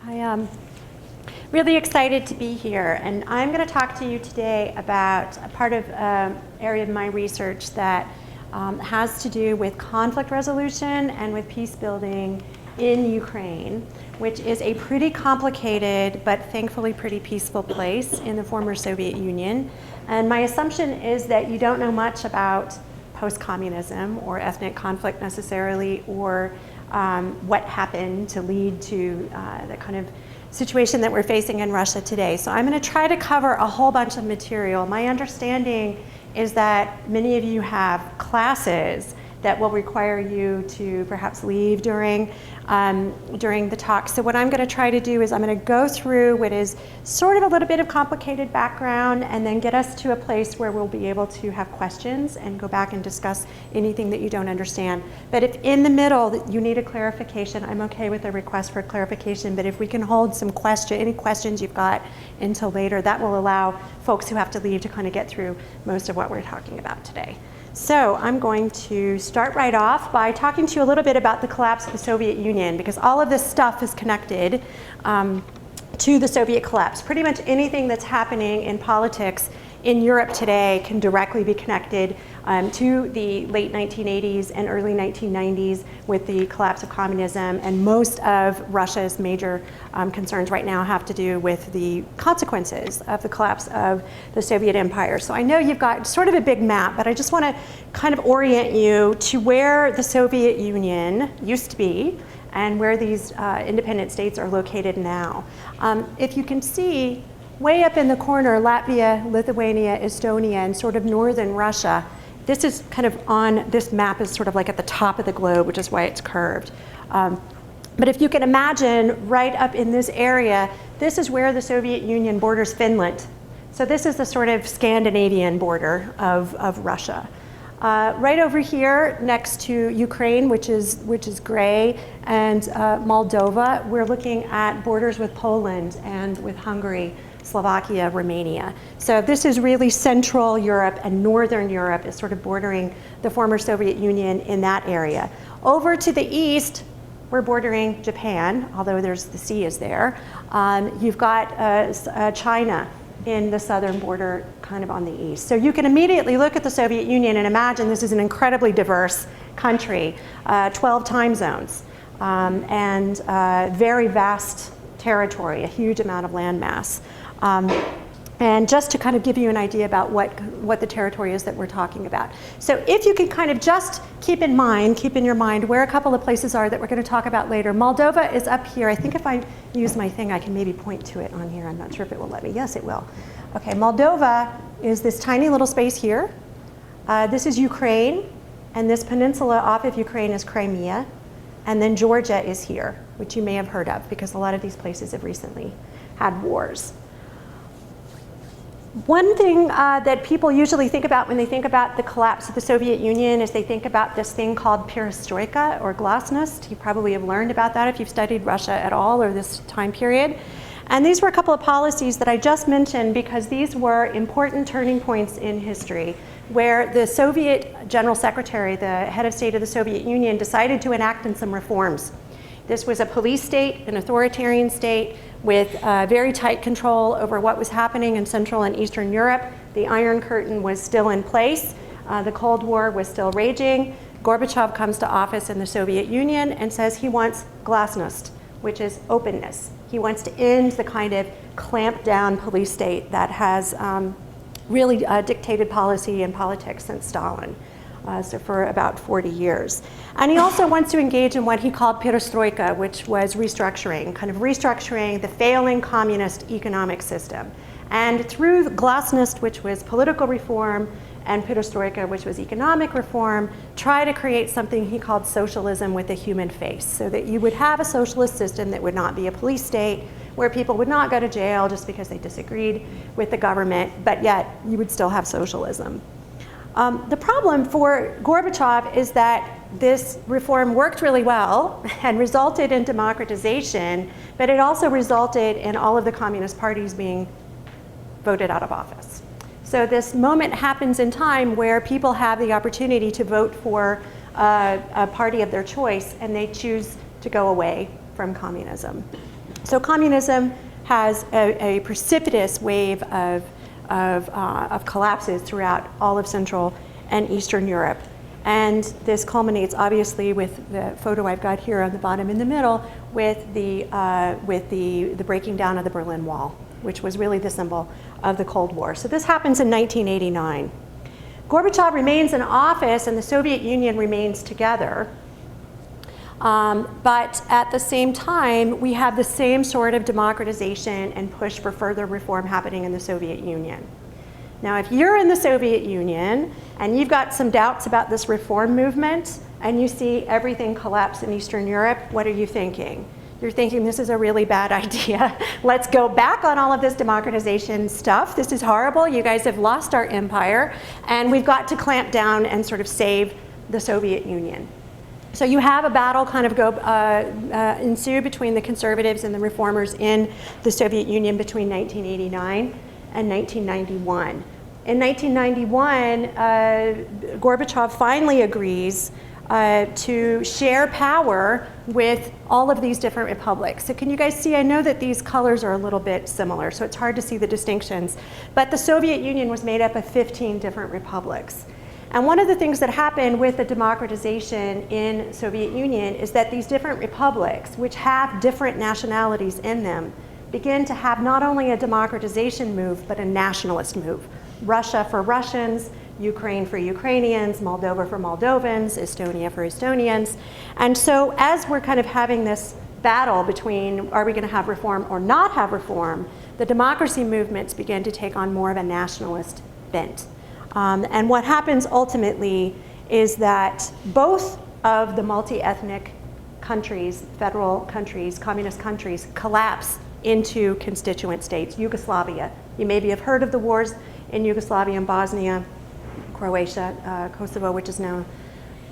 I am really excited to be here, and I'm going to talk to you today about a part of area of my research that has to do with conflict resolution and with peace building in Ukraine, which is a pretty complicated but thankfully pretty peaceful place in the former Soviet Union. And my assumption is that you don't know much about post-communism or ethnic conflict necessarily, or what happened to lead to the kind of situation that we're facing in Russia today. So I'm going to try to cover a whole bunch of material. My understanding is that many of you have classes that will require you to perhaps leave during the talk. So what I'm going to try to do is I'm going to go through what is sort of a little bit of complicated background and then get us to a place where we'll be able to have questions and go back and discuss anything that you don't understand. But if in the middle you need a clarification, I'm okay with a request for clarification, but if we can hold some any questions you've got until later, that will allow folks who have to leave to kind of get through most of what we're talking about today. So I'm going to start right off by talking to you a little bit about the collapse of the Soviet Union, because all of this stuff is connected to the Soviet collapse. Pretty much anything that's happening in politics in Europe today can directly be connected to the late 1980s and early 1990s with the collapse of communism, and most of Russia's major concerns right now have to do with the consequences of the collapse of the Soviet Empire. So I know you've got sort of a big map, but I just want to kind of orient you to where the Soviet Union used to be and where these independent states are located now. If you can see, way up in the corner, Latvia, Lithuania, Estonia, and sort of northern Russia. This is kind of on, this map is sort of like at the top of the globe, which is why it's curved. But if you can imagine, right up in this area, this is where the Soviet Union borders Finland. So this is the sort of Scandinavian border of Russia. Right over here, next to Ukraine, which is gray, and Moldova, we're looking at borders with Poland and with Hungary, Slovakia, Romania. So this is really Central Europe, and Northern Europe is sort of bordering the former Soviet Union in that area. Over to the east, we're bordering Japan, although the sea is there. You've got China in the southern border, kind of on the east. So you can immediately look at the Soviet Union and imagine this is an incredibly diverse country, 12 time zones, and very vast territory, a huge amount of land mass. And just to kind of give you an idea about what the territory is that we're talking about. So if you can kind of just keep in your mind where a couple of places are that we're going to talk about later. Moldova is up here. I think if I use my thing, I can maybe point to it on here. I'm not sure if it will let me. Yes, it will. Okay, Moldova is this tiny little space here. This is Ukraine, and this peninsula off of Ukraine is Crimea. And then Georgia is here, which you may have heard of, because a lot of these places have recently had wars. One thing that people usually think about when they think about the collapse of the Soviet Union is they think about this thing called Perestroika or glasnost. You probably have learned about that if you've studied Russia at all or this time period. And these were a couple of policies that I just mentioned because these were important turning points in history, where the Soviet General Secretary, the head of state of the Soviet Union, decided to enact some reforms. This was a police state, an authoritarian state, with very tight control over what was happening in Central and Eastern Europe. The Iron Curtain was still in place. The Cold War was still raging. Gorbachev comes to office in the Soviet Union and says he wants glasnost, which is openness. He wants to end the kind of clamped down police state that has really dictated policy and politics since Stalin. So for about 40 years. And he also wants to engage in what he called Perestroika, which was restructuring, kind of restructuring the failing communist economic system. And through glasnost, which was political reform, and Perestroika, which was economic reform, try to create something he called socialism with a human face, so that you would have a socialist system that would not be a police state, where people would not go to jail just because they disagreed with the government, but yet you would still have socialism. The problem for Gorbachev is that this reform worked really well and resulted in democratization, but it also resulted in all of the communist parties being voted out of office. So this moment happens in time where people have the opportunity to vote for a party of their choice, and they choose to go away from communism. So communism has a precipitous wave of collapses throughout all of Central and Eastern Europe. And this culminates obviously with the photo I've got here on the bottom in the middle with the breaking down of the Berlin Wall, which was really the symbol of the Cold War. So this happens in 1989. Gorbachev remains in office and the Soviet Union remains together. But at the same time, we have the same sort of democratization and push for further reform happening in the Soviet Union. Now, if you're in the Soviet Union and you've got some doubts about this reform movement and you see everything collapse in Eastern Europe, what are you thinking? You're thinking this is a really bad idea. Let's go back on all of this democratization stuff. This is horrible. You guys have lost our empire and we've got to clamp down and sort of save the Soviet Union. So you have a battle kind of ensue between the conservatives and the reformers in the Soviet Union between 1989 and 1991. In 1991, Gorbachev finally agrees to share power with all of these different republics. So can you guys see, I know that these colors are a little bit similar, so it's hard to see the distinctions, but the Soviet Union was made up of 15 different republics. And one of the things that happened with the democratization in Soviet Union is that these different republics, which have different nationalities in them, begin to have not only a democratization move, but a nationalist move. Russia for Russians, Ukraine for Ukrainians, Moldova for Moldovans, Estonia for Estonians. And so as we're kind of having this battle between are we going to have reform or not have reform, the democracy movements begin to take on more of a nationalist bent. And what happens ultimately is that both of the multi-ethnic countries, federal countries, communist countries, collapse into constituent states. Yugoslavia, you maybe have heard of the wars in Yugoslavia and Bosnia, Croatia, Kosovo, which is now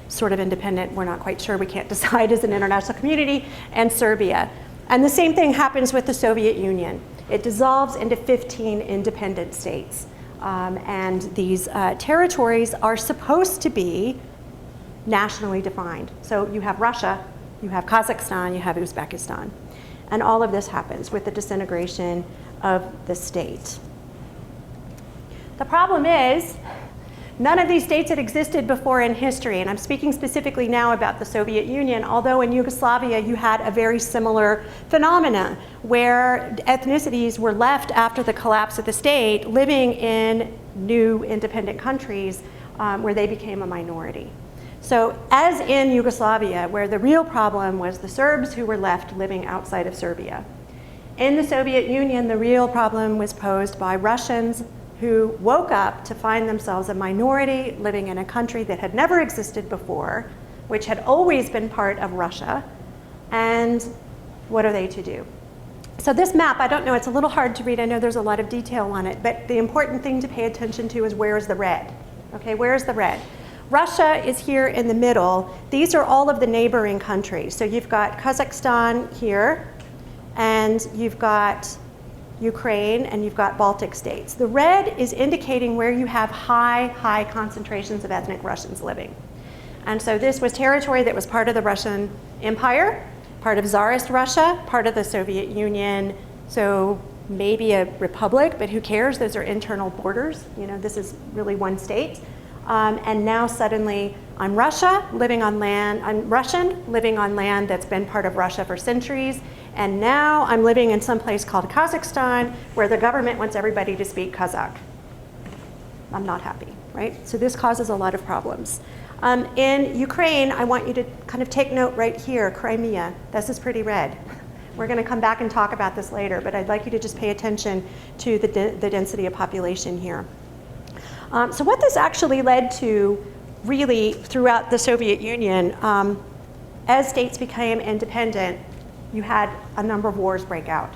sort of independent, we're not quite sure, we can't decide as an international community, and Serbia. And the same thing happens with the Soviet Union. It dissolves into 15 independent states. And these territories are supposed to be nationally defined. So you have Russia, you have Kazakhstan, you have Uzbekistan. And all of this happens with the disintegration of the state. The problem is, none of these states had existed before in history, and I'm speaking specifically now about the Soviet Union, although in Yugoslavia you had a very similar phenomena where ethnicities were left after the collapse of the state living in new independent countries where they became a minority. So as in Yugoslavia, where the real problem was the Serbs who were left living outside of Serbia. In the Soviet Union, the real problem was posed by Russians who woke up to find themselves a minority living in a country that had never existed before, which had always been part of Russia, and what are they to do? So this map, I don't know, it's a little hard to read, I know there's a lot of detail on it, but the important thing to pay attention to is where's the red? Okay, where's the red? Russia is here in the middle. These are all of the neighboring countries. So you've got Kazakhstan here, and you've got Ukraine, and you've got Baltic states. The red is indicating where you have high concentrations of ethnic Russians living. And so this was territory that was part of the Russian Empire, part of Tsarist Russia, part of the Soviet Union, so maybe a republic, but who cares? Those are internal borders. You know, this is really one state. And now suddenly I'm Russia, living on land, I'm Russian, living on land that's been part of Russia for centuries, and now I'm living in some place called Kazakhstan, where the government wants everybody to speak Kazakh. I'm not happy, right? So this causes a lot of problems. In Ukraine, I want you to kind of take note right here, Crimea. This is pretty red. We're going to come back and talk about this later, but I'd like you to just pay attention to the density of population here. So what this actually led to, really, throughout the Soviet Union, as states became independent, you had a number of wars break out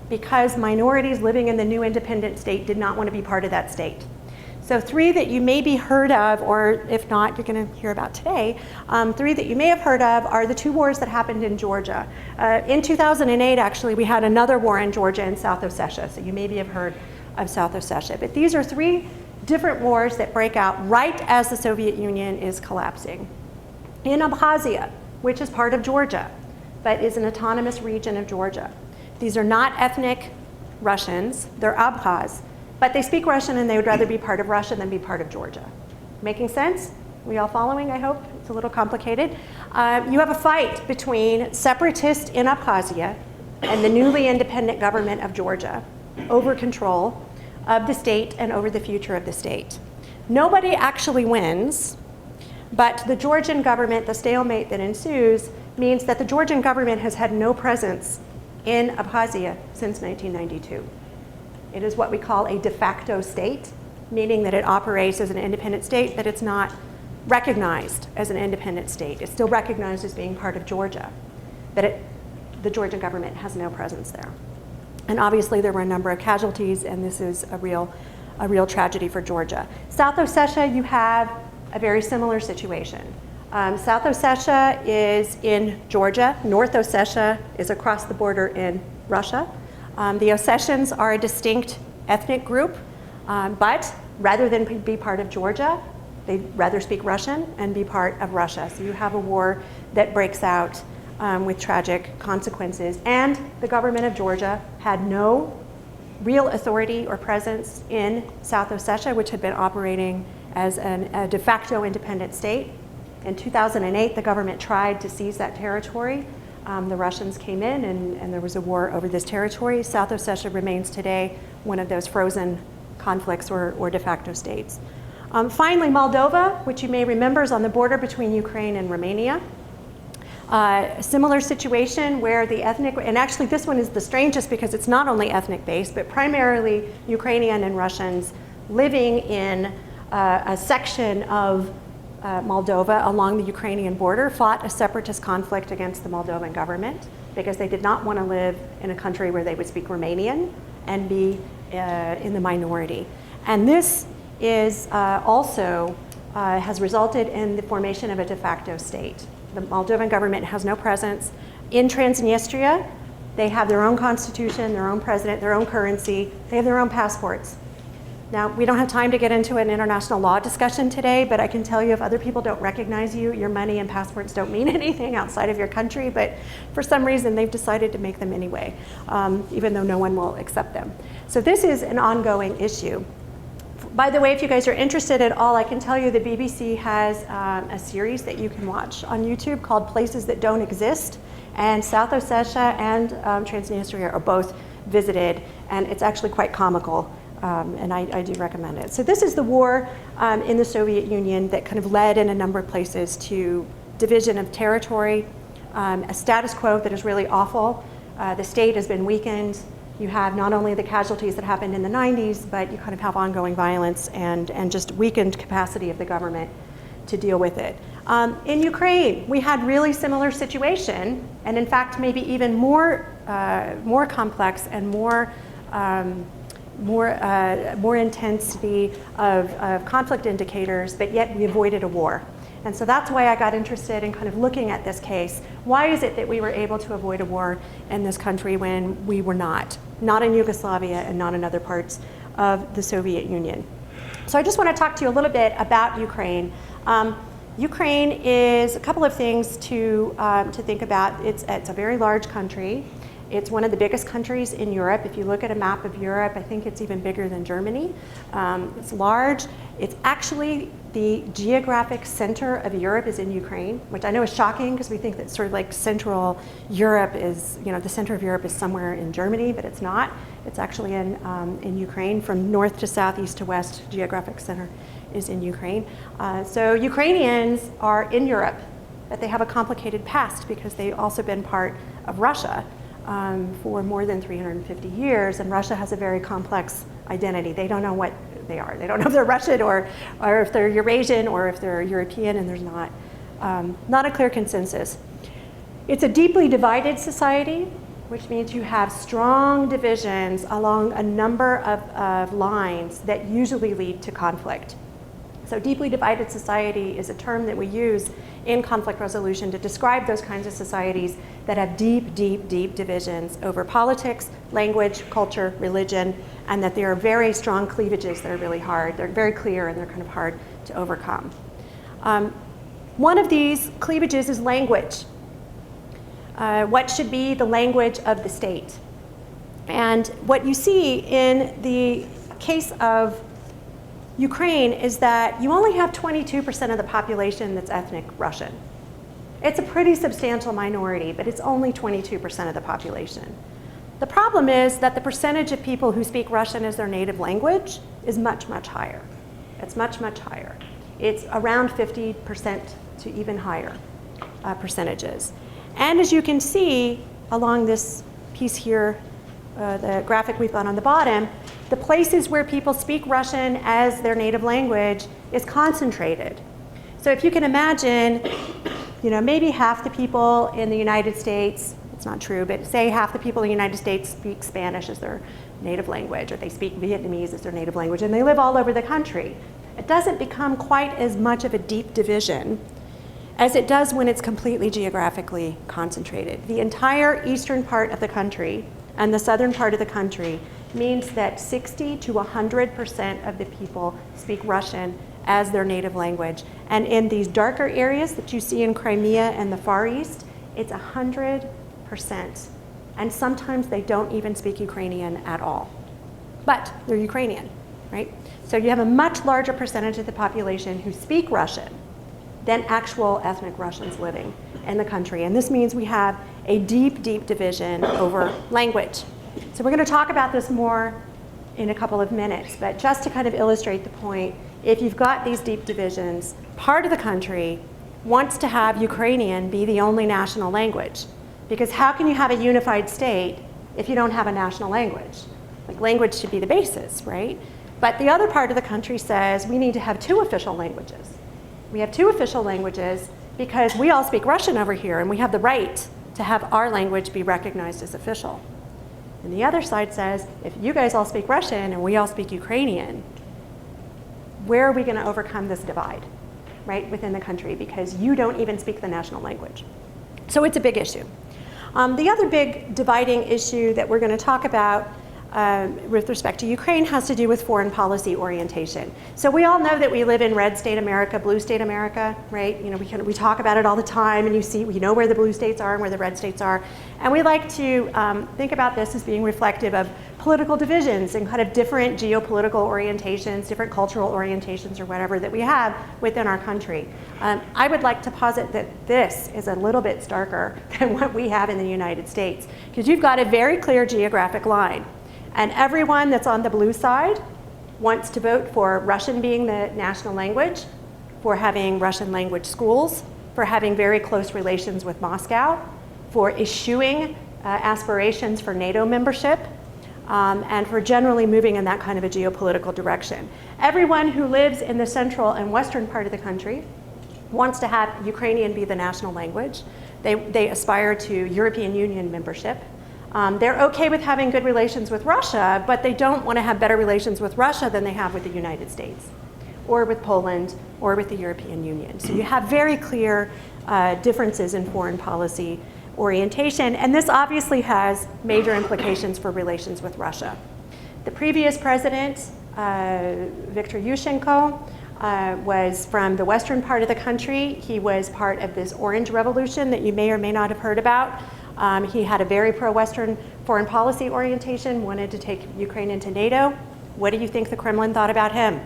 because minorities living in the new independent state did not want to be part of that state. So three that you may be heard of, or if not, you're going to hear about today, three that you may have heard of are the two wars that happened in Georgia. In 2008, actually, we had another war in Georgia and South Ossetia, so you maybe have heard of South Ossetia. But these are three different wars that break out right as the Soviet Union is collapsing. In Abkhazia, which is part of Georgia, but is an autonomous region of Georgia, These are not ethnic Russians, they're Abkhaz, but they speak Russian and they would rather be part of Russia than be part of Georgia. Making sense? We all following, I hope? It's a little complicated. You have a fight between separatists in Abkhazia and the newly independent government of Georgia over control of the state and over the future of the state. Nobody actually wins, but the Georgian government, the stalemate that ensues, means that the Georgian government has had no presence in Abkhazia since 1992. It is what we call a de facto state, meaning that it operates as an independent state, but it's not recognized as an independent state. It's still recognized as being part of Georgia, but the Georgian government has no presence there. And obviously there were a number of casualties, and this is a real tragedy for Georgia. South Ossetia, you have a very similar situation. South Ossetia is in Georgia. North Ossetia is across the border in Russia. The Ossetians are a distinct ethnic group, but rather than be part of Georgia, they'd rather speak Russian and be part of Russia. So you have a war that breaks out with tragic consequences. And the government of Georgia had no real authority or presence in South Ossetia, which had been operating as a de facto independent state. In 2008, the government tried to seize that territory. The Russians came in and there was a war over this territory. South Ossetia remains today one of those frozen conflicts or de facto states. Finally, Moldova, which you may remember is on the border between Ukraine and Romania. A similar situation where the ethnic, and actually this one is the strangest because it's not only ethnic based, but primarily Ukrainian and Russians living in a section of Moldova along the Ukrainian border fought a separatist conflict against the Moldovan government because they did not want to live in a country where they would speak Romanian and be in the minority. And this is also has resulted in the formation of a de facto state. The Moldovan government has no presence. In Transnistria, they have their own constitution, their own president, their own currency. They have their own passports. Now, we don't have time to get into an international law discussion today, but I can tell you if other people don't recognize you, your money and passports don't mean anything outside of your country, but for some reason they've decided to make them anyway, even though no one will accept them. So this is an ongoing issue. By the way, if you guys are interested at all, I can tell you the BBC has a series that you can watch on YouTube called Places That Don't Exist, and South Ossetia and Transnistria are both visited, and it's actually quite comical. And I do recommend it. So this is the war in the Soviet Union that kind of led in a number of places to division of territory, a status quo that is really awful. The state has been weakened. You have not only the casualties that happened in the 90s, but you kind of have ongoing violence and just weakened capacity of the government to deal with it. In Ukraine, we had really similar situation, and in fact, maybe even more complex and more intensity of conflict indicators, but yet we avoided a war. And so that's why I got interested in kind of looking at this case. Why is it that we were able to avoid a war in this country when we were not in Yugoslavia and not in other parts of the Soviet Union? So I just want to talk to you a little bit about Ukraine. Ukraine is a couple of things to think about. It's a very large country. It's one of the biggest countries in Europe. If you look at a map of Europe, I think it's even bigger than Germany. It's large. It's actually the geographic center of Europe is in Ukraine, which I know is shocking because we think that sort of like Central Europe is, the center of Europe is somewhere in Germany, but it's not. It's actually in Ukraine. From north to south, east to west, geographic center is in Ukraine. So Ukrainians are in Europe, but they have a complicated past because they've also been part of Russia for more than 350 years, and Russia has a very complex identity. They don't know what they are. They don't know if they're Russian or if they're Eurasian or if they're European, and there's not a clear consensus. It's a deeply divided society, which means you have strong divisions along a number of lines that usually lead to conflict. So deeply divided society is a term that we use in conflict resolution to describe those kinds of societies that have deep, deep, deep divisions over politics, language, culture, religion, and that there are very strong cleavages that are really hard. They're very clear and they're kind of hard to overcome. One of these cleavages is language. What should be the language of the state? And what you see in the case of Ukraine is that you only have 22% of the population that's ethnic Russian. It's a pretty substantial minority, but it's only 22% of the population. The problem is that the percentage of people who speak Russian as their native language is much, much higher. It's much, much higher. It's around 50% to even higher percentages. And as you can see along this piece here, the graphic we've got on the bottom, the places where people speak Russian as their native language is concentrated. So if you can imagine, maybe half the people in the United States, it's not true, but say half the people in the United States speak Spanish as their native language, or they speak Vietnamese as their native language, and they live all over the country. It doesn't become quite as much of a deep division as it does when it's completely geographically concentrated. The entire eastern part of the country and the southern part of the country means that 60 to 100% of the people speak Russian as their native language. And in these darker areas that you see in Crimea and the Far East, it's 100%. And sometimes they don't even speak Ukrainian at all. But they're Ukrainian, right? So you have a much larger percentage of the population who speak Russian than actual ethnic Russians living in the country. And this means we have a deep, deep division over language. So we're going to talk about this more in a couple of minutes, but just to kind of illustrate the point, if you've got these deep divisions, part of the country wants to have Ukrainian be the only national language. Because how can you have a unified state if you don't have a national language? Like, language should be the basis, right? But the other part of the country says we need to have two official languages. We have two official languages because we all speak Russian over here, and we have the right to have our language be recognized as official. And the other side says, if you guys all speak Russian and we all speak Ukrainian, where are we going to overcome this divide, right, within the country? Because you don't even speak the national language. So it's a big issue. The other big dividing issue that we're going to talk about with respect to Ukraine has to do with foreign policy orientation. So we all know that we live in red state America, blue state America, right? We talk about it all the time, and we know where the blue states are and where the red states are. And we like to think about this as being reflective of political divisions and kind of different geopolitical orientations, different cultural orientations or whatever that we have within our country. I would like to posit that this is a little bit starker than what we have in the United States, because you've got a very clear geographic line. And everyone that's on the blue side wants to vote for Russian being the national language, for having Russian language schools, for having very close relations with Moscow, for eschewing aspirations for NATO membership, and for generally moving in that kind of a geopolitical direction. Everyone who lives in the central and western part of the country wants to have Ukrainian be the national language. They aspire to European Union membership. They're okay with having good relations with Russia, but they don't want to have better relations with Russia than they have with the United States, or with Poland, or with the European Union. So you have very clear differences in foreign policy orientation, and this obviously has major implications for relations with Russia. The previous president, Viktor Yushchenko, was from the western part of the country. He was part of this Orange Revolution that you may or may not have heard about. He had a very pro-Western foreign policy orientation, wanted to take Ukraine into NATO. What do you think the Kremlin thought about him?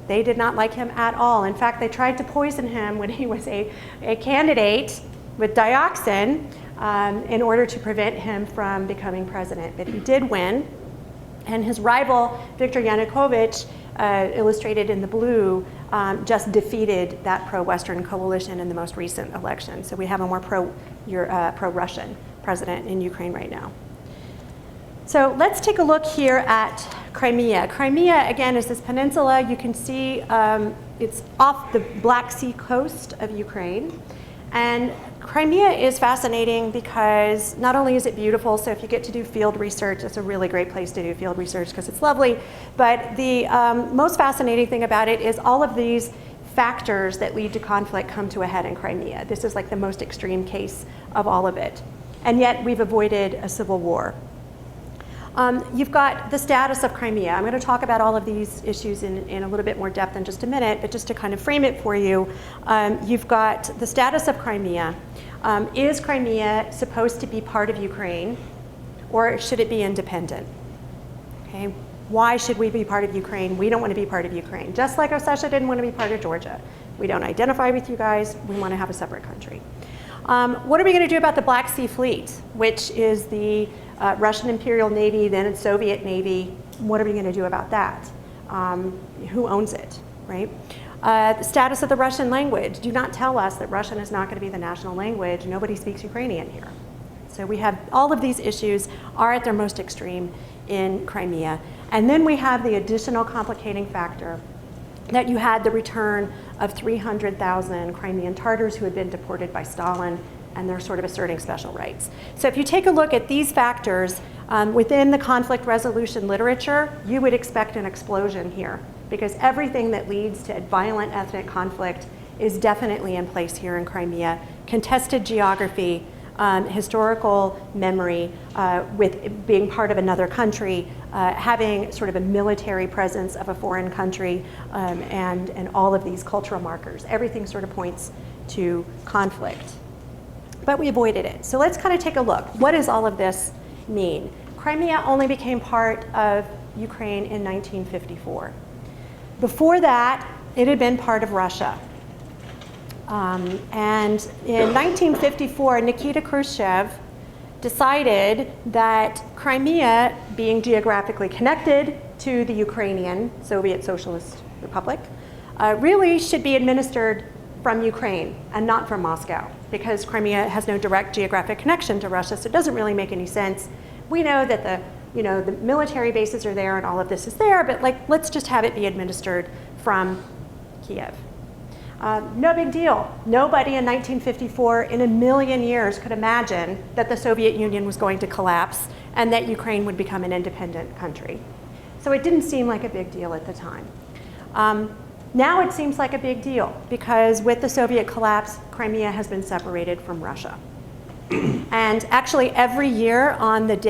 They did not like him at all. In fact, they tried to poison him when he was a candidate with dioxin in order to prevent him from becoming president. But he did win. And his rival, Viktor Yanukovych, illustrated in the blue, just defeated that pro-Western coalition in the most recent election. So we have a more pro-Russian president in Ukraine right now. So let's take a look here at Crimea. Crimea, again, is this peninsula. You can see it's off the Black Sea coast of Ukraine. And Crimea is fascinating because not only is it beautiful, so if you get to do field research, it's a really great place to do field research because it's lovely, but the most fascinating thing about it is all of these factors that lead to conflict come to a head in Crimea. This is like the most extreme case of all of it. And yet we've avoided a civil war. You've got the status of Crimea. I'm going to talk about all of these issues in a little bit more depth in just a minute, but just to kind of frame it for you, you've got the status of Crimea. Is Crimea supposed to be part of Ukraine, or should it be independent? Okay. Why should we be part of Ukraine? We don't want to be part of Ukraine. Just like Ossetia didn't want to be part of Georgia. We don't identify with you guys. We want to have a separate country. What are we going to do about the Black Sea Fleet, which is the Russian Imperial Navy, then it's Soviet Navy? What are we going to do about that? Who owns it, right? The status of the Russian language. Do not tell us that Russian is not going to be the national language. Nobody speaks Ukrainian here. So we have all of these issues are at their most extreme in Crimea. And then we have the additional complicating factor that you had the return of 300,000 Crimean Tartars who had been deported by Stalin, and they're sort of asserting special rights. So if you take a look at these factors within the conflict resolution literature, you would expect an explosion here, because everything that leads to violent ethnic conflict is definitely in place here in Crimea. Contested geography, historical memory, with being part of another country, having sort of a military presence of a foreign country, and all of these cultural markers. Everything sort of points to conflict. But we avoided it. So let's kind of take a look. What does all of this mean? Crimea only became part of Ukraine in 1954. Before that, it had been part of Russia. And in 1954, Nikita Khrushchev decided that Crimea, being geographically connected to the Ukrainian Soviet Socialist Republic, really should be administered from Ukraine and not from Moscow, because Crimea has no direct geographic connection to Russia, so it doesn't really make any sense. We know that the military bases are there and all of this is there, but let's just have it be administered from Kiev. No big deal. Nobody in 1954 in a million years could imagine that the Soviet Union was going to collapse and that Ukraine would become an independent country. So it didn't seem like a big deal at the time. Now it seems like a big deal, because with the Soviet collapse, Crimea has been separated from Russia. And actually every year on the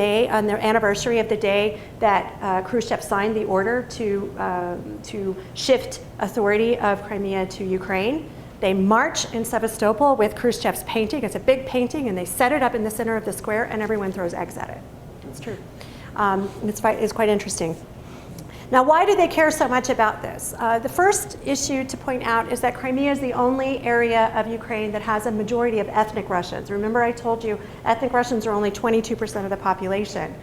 anniversary of the day that Khrushchev signed the order to shift authority of Crimea to Ukraine, they march in Sevastopol with Khrushchev's painting. It's a big painting, and they set it up in the center of the square, and everyone throws eggs at it. It's true. It's quite interesting. Now, why do they care so much about this? The first issue to point out is that Crimea is the only area of Ukraine that has a majority of ethnic Russians. Remember I told you ethnic Russians are only 22% of the population.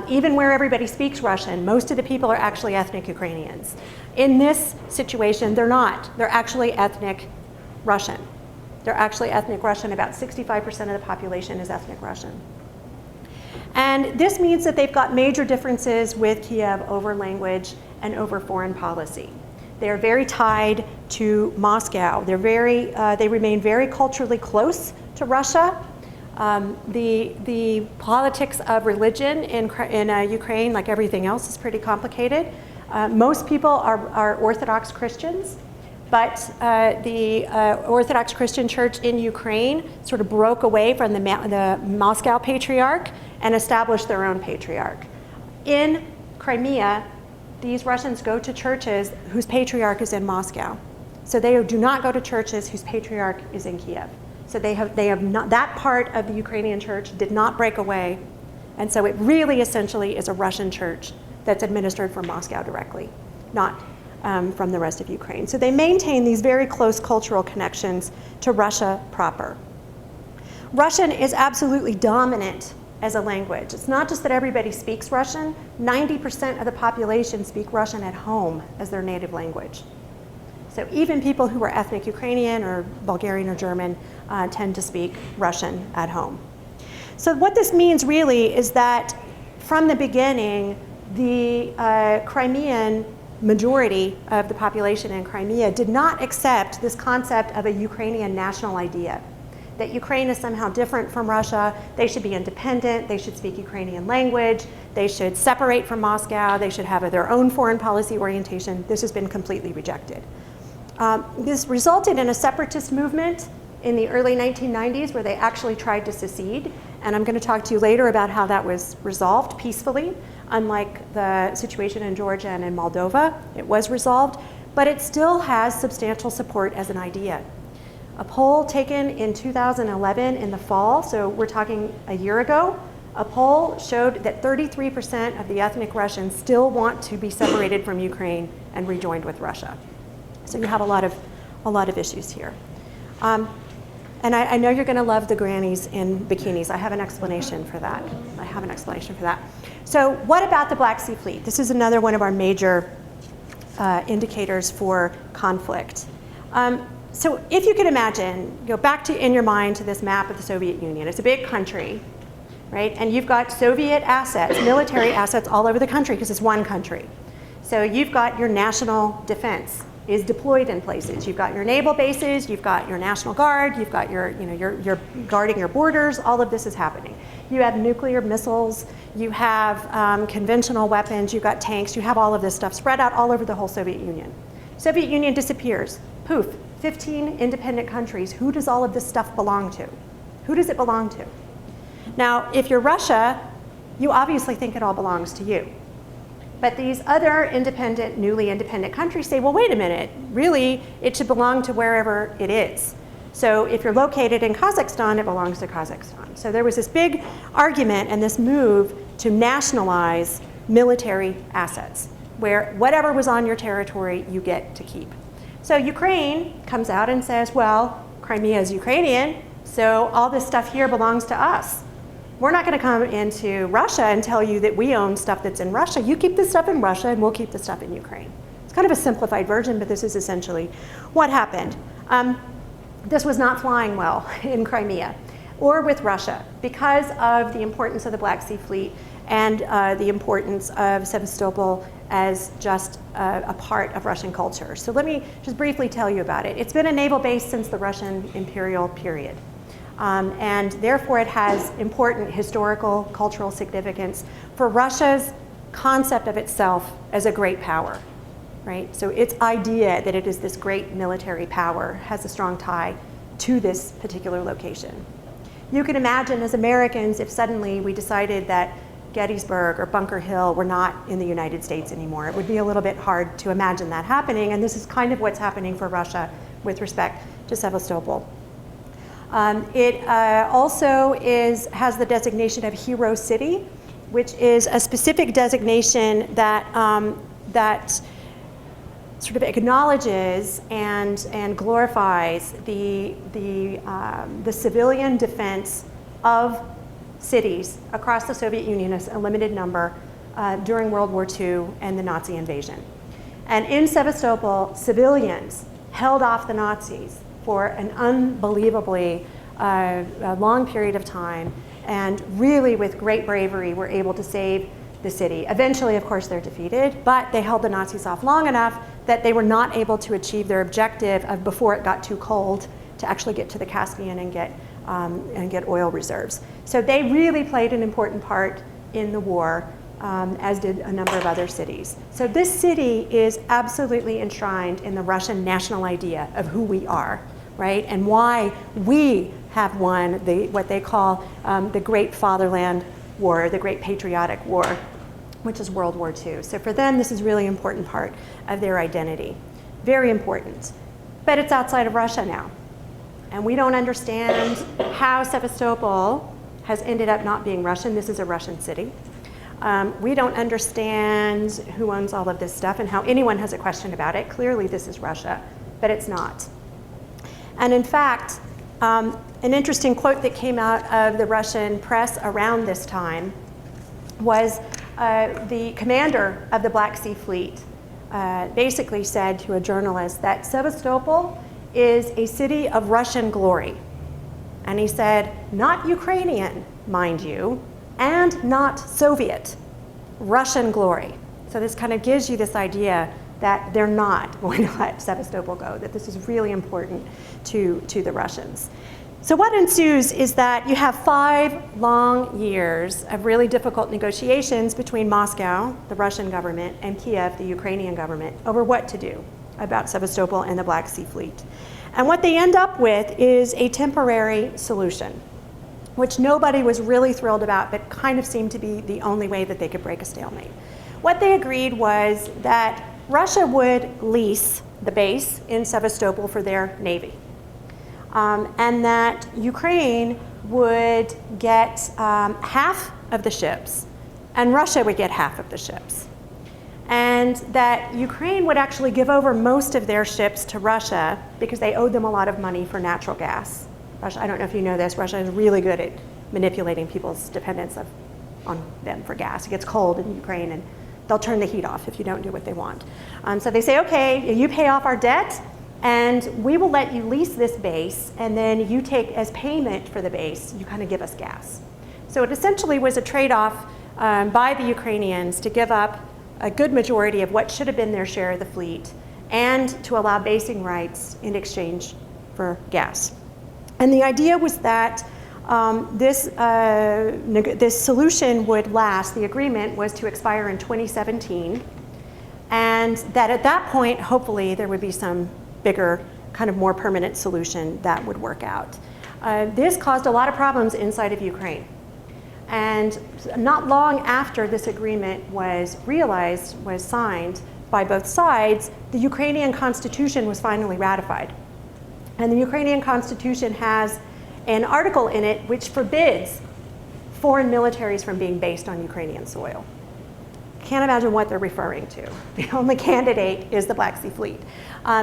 Even where everybody speaks Russian, most of the people are actually ethnic Ukrainians. In this situation, they're not. They're actually ethnic Russian. They're actually ethnic Russian. About 65% of the population is ethnic Russian. And this means that they've got major differences with Kiev over language and over foreign policy. They are very tied to Moscow. They remain very culturally close to Russia. The politics of religion in Ukraine, like everything else, is pretty complicated. Most people are Orthodox Christians, but the Orthodox Christian Church in Ukraine sort of broke away from the Moscow Patriarch and established their own patriarch. In Crimea, these Russians go to churches whose patriarch is in Moscow. So they do not go to churches whose patriarch is in Kiev. So they have not, that part of the Ukrainian church did not break away. And so it really essentially is a Russian church that's administered from Moscow directly, not from the rest of Ukraine. So they maintain these very close cultural connections to Russia proper. Russian is absolutely dominant as a language. It's not just that everybody speaks Russian. 90% of the population speak Russian at home as their native language. So even people who are ethnic Ukrainian or Bulgarian or German tend to speak Russian at home. So what this means really is that from the beginning, the Crimean majority of the population in Crimea did not accept this concept of a Ukrainian national idea, that Ukraine is somehow different from Russia, they should be independent, they should speak Ukrainian language, they should separate from Moscow, they should have their own foreign policy orientation. This has been completely rejected. This resulted in a separatist movement in the early 1990s where they actually tried to secede, and I'm going to talk to you later about how that was resolved peacefully. Unlike the situation in Georgia and in Moldova, it was resolved, but it still has substantial support as an idea. A poll taken in 2011 in the fall, so we're talking a year ago, A poll showed that 33% of the ethnic Russians still want to be separated from Ukraine and rejoined with Russia. So you have a lot of issues here. And I know you're going to love the grannies in bikinis. I have an explanation for that. So what about the Black Sea Fleet? This is another one of our major indicators for conflict. So if you could imagine, go back to in your mind to this map of the Soviet Union. It's a big country, right? And you've got Soviet assets, military assets all over the country because it's one country. So you've got your national defense is deployed in places. You've got your naval bases, you've got your National Guard, you've got your guarding your borders. All of this is happening. You have nuclear missiles, you have conventional weapons, you've got tanks, you have all of this stuff spread out all over the whole Soviet Union. Soviet Union disappears. Poof, 15 independent countries. Who does all of this stuff belong to? Who does it belong to? Now, if you're Russia, you obviously think it all belongs to you. But these other independent, newly independent countries say, well, wait a minute, really, it should belong to wherever it is. So if you're located in Kazakhstan, it belongs to Kazakhstan. So there was this big argument and this move to nationalize military assets, where whatever was on your territory, you get to keep. So Ukraine comes out and says, well, Crimea is Ukrainian, so all this stuff here belongs to us. We're not going to come into Russia and tell you that we own stuff that's in Russia. You keep this stuff in Russia and we'll keep the stuff in Ukraine. It's kind of a simplified version, but this is essentially what happened. This was not flying well in Crimea or with Russia because of the importance of the Black Sea Fleet and the importance of Sevastopol as just a part of Russian culture. So let me just briefly tell you about it. It's been a naval base since the Russian imperial period. And therefore it has important historical, cultural significance for Russia's concept of itself as a great power, right? So its idea that it is this great military power has a strong tie to this particular location. You can imagine as Americans if suddenly we decided that Gettysburg or Bunker Hill were not in the United States anymore. It would be a little bit hard to imagine that happening, and this is kind of what's happening for Russia with respect to Sevastopol. It also has the designation of Hero City, which is a specific designation that, that sort of acknowledges and glorifies the civilian defense of cities across the Soviet Union, a limited number, during World War II and the Nazi invasion. And in Sevastopol, civilians held off the Nazis for an unbelievably long period of time, and really with great bravery were able to save the city. Eventually, of course, they're defeated, but they held the Nazis off long enough that they were not able to achieve their objective of, before it got too cold, to actually get to the Caspian and get oil reserves. So they really played an important part in the war, as did a number of other cities. So this city is absolutely enshrined in the Russian national idea of who we are, right? And why we have won what they call the Great Fatherland War, the Great Patriotic War, which is World War II. So for them, this is a really important part of their identity. Very important. But it's outside of Russia now. And we don't understand how Sevastopol has ended up not being Russian. This is a Russian city. We don't understand who owns all of this stuff and how anyone has a question about it. Clearly this is Russia, but it's not. And in fact, an interesting quote that came out of the Russian press around this time was the commander of the Black Sea Fleet basically said to a journalist that Sevastopol is a city of Russian glory. And he said, not Ukrainian, mind you, and not Soviet, Russian glory. So this kind of gives you this idea that they're not going to let Sevastopol go, that this is really important to the Russians. So what ensues is that you have 5 long years of really difficult negotiations between Moscow, the Russian government, and Kiev, the Ukrainian government, over what to do about Sevastopol and the Black Sea Fleet. And what they end up with is a temporary solution, which nobody was really thrilled about, but kind of seemed to be the only way that they could break a stalemate. What they agreed was that Russia would lease the base in Sevastopol for their navy, and that Ukraine would get half of the ships, and Russia would get half of the ships. And that Ukraine would actually give over most of their ships to Russia because they owed them a lot of money for natural gas. Russia, I don't know if you know this, Russia is really good at manipulating people's dependence on them for gas. It gets cold in Ukraine and they'll turn the heat off if you don't do what they want. So they say, okay, you pay off our debt and we will let you lease this base, and then you take as payment for the base, you kind of give us gas. So it essentially was a trade-off by the Ukrainians to give up a good majority of what should have been their share of the fleet and to allow basing rights in exchange for gas. And the idea was that this solution would last. The agreement was to expire in 2017, and that at that point, hopefully, there would be some bigger, kind of more permanent solution that would work out. This caused a lot of problems inside of Ukraine. And not long after this agreement was realized, was signed by both sides, the Ukrainian constitution was finally ratified. And the Ukrainian constitution has an article in it which forbids foreign militaries from being based on Ukrainian soil. Can't imagine what they're referring to. The only candidate is the Black Sea Fleet.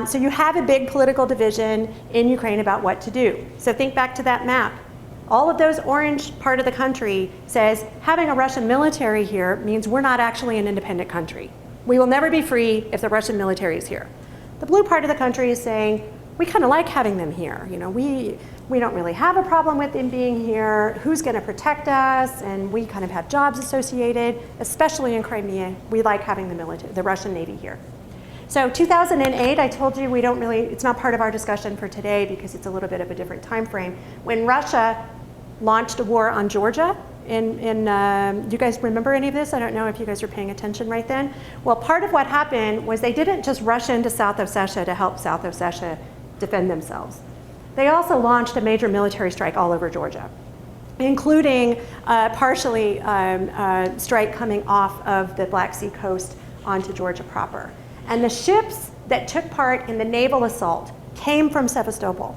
So you have a big political division in Ukraine about what to do. So think back to that map. All of those orange part of the country says having a Russian military here means we're not actually an independent country. We will never be free if the Russian military is here. The blue part of the country is saying we kind of like having them here. You know, we don't really have a problem with them being here. Who's going to protect us? And we kind of have jobs associated, especially in Crimea. We like having the Russian Navy here. So 2008, I told you it's not part of our discussion for today because it's a little bit of a different time frame. When Russia launched a war on Georgia, you guys remember any of this? I don't know if you guys were paying attention right then. Well, part of what happened was they didn't just rush into South Ossetia to help South Ossetia defend themselves. They also launched a major military strike all over Georgia, including partially strike coming off of the Black Sea coast onto Georgia proper. And the ships that took part in the naval assault came from Sevastopol.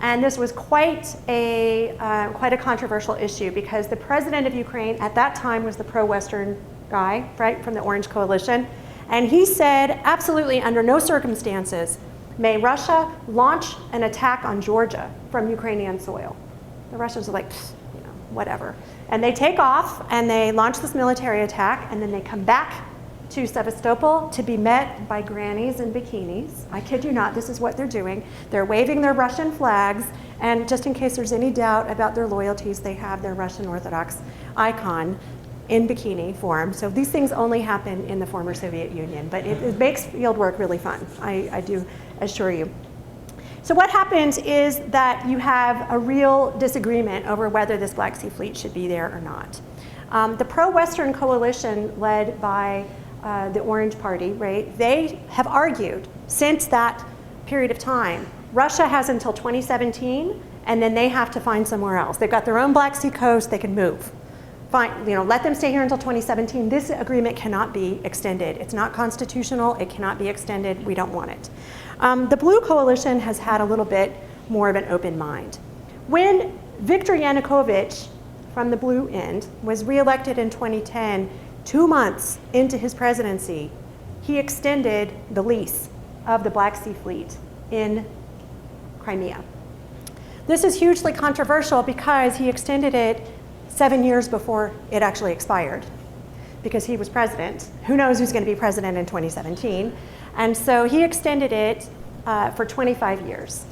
And this was quite a controversial issue because the president of Ukraine at that time was the pro-Western guy, right, from the Orange Coalition. And he said, absolutely under no circumstances may Russia launch an attack on Georgia from Ukrainian soil. The Russians are like, whatever. And they take off and they launch this military attack, and then they come back to Sevastopol to be met by grannies in bikinis. I kid you not, this is what they're doing. They're waving their Russian flags, and just in case there's any doubt about their loyalties, they have their Russian Orthodox icon in bikini form. So these things only happen in the former Soviet Union, but it makes field work really fun, I do assure you. So what happens is that you have a real disagreement over whether this Black Sea Fleet should be there or not. The pro-Western coalition led by the Orange Party, right, they have argued since that period of time, Russia has until 2017, and then they have to find somewhere else. They've got their own Black Sea coast, they can move. Fine, let them stay here until 2017. This agreement cannot be extended. It's not constitutional, it cannot be extended, we don't want it. The Blue Coalition has had a little bit more of an open mind. When Viktor Yanukovych from the blue end was reelected in 2010, 2 months into his presidency, he extended the lease of the Black Sea Fleet in Crimea. This is hugely controversial because he extended it 7 years before it actually expired, because he was president. Who knows who's going to be president in 2017? And so he extended it for 25 years.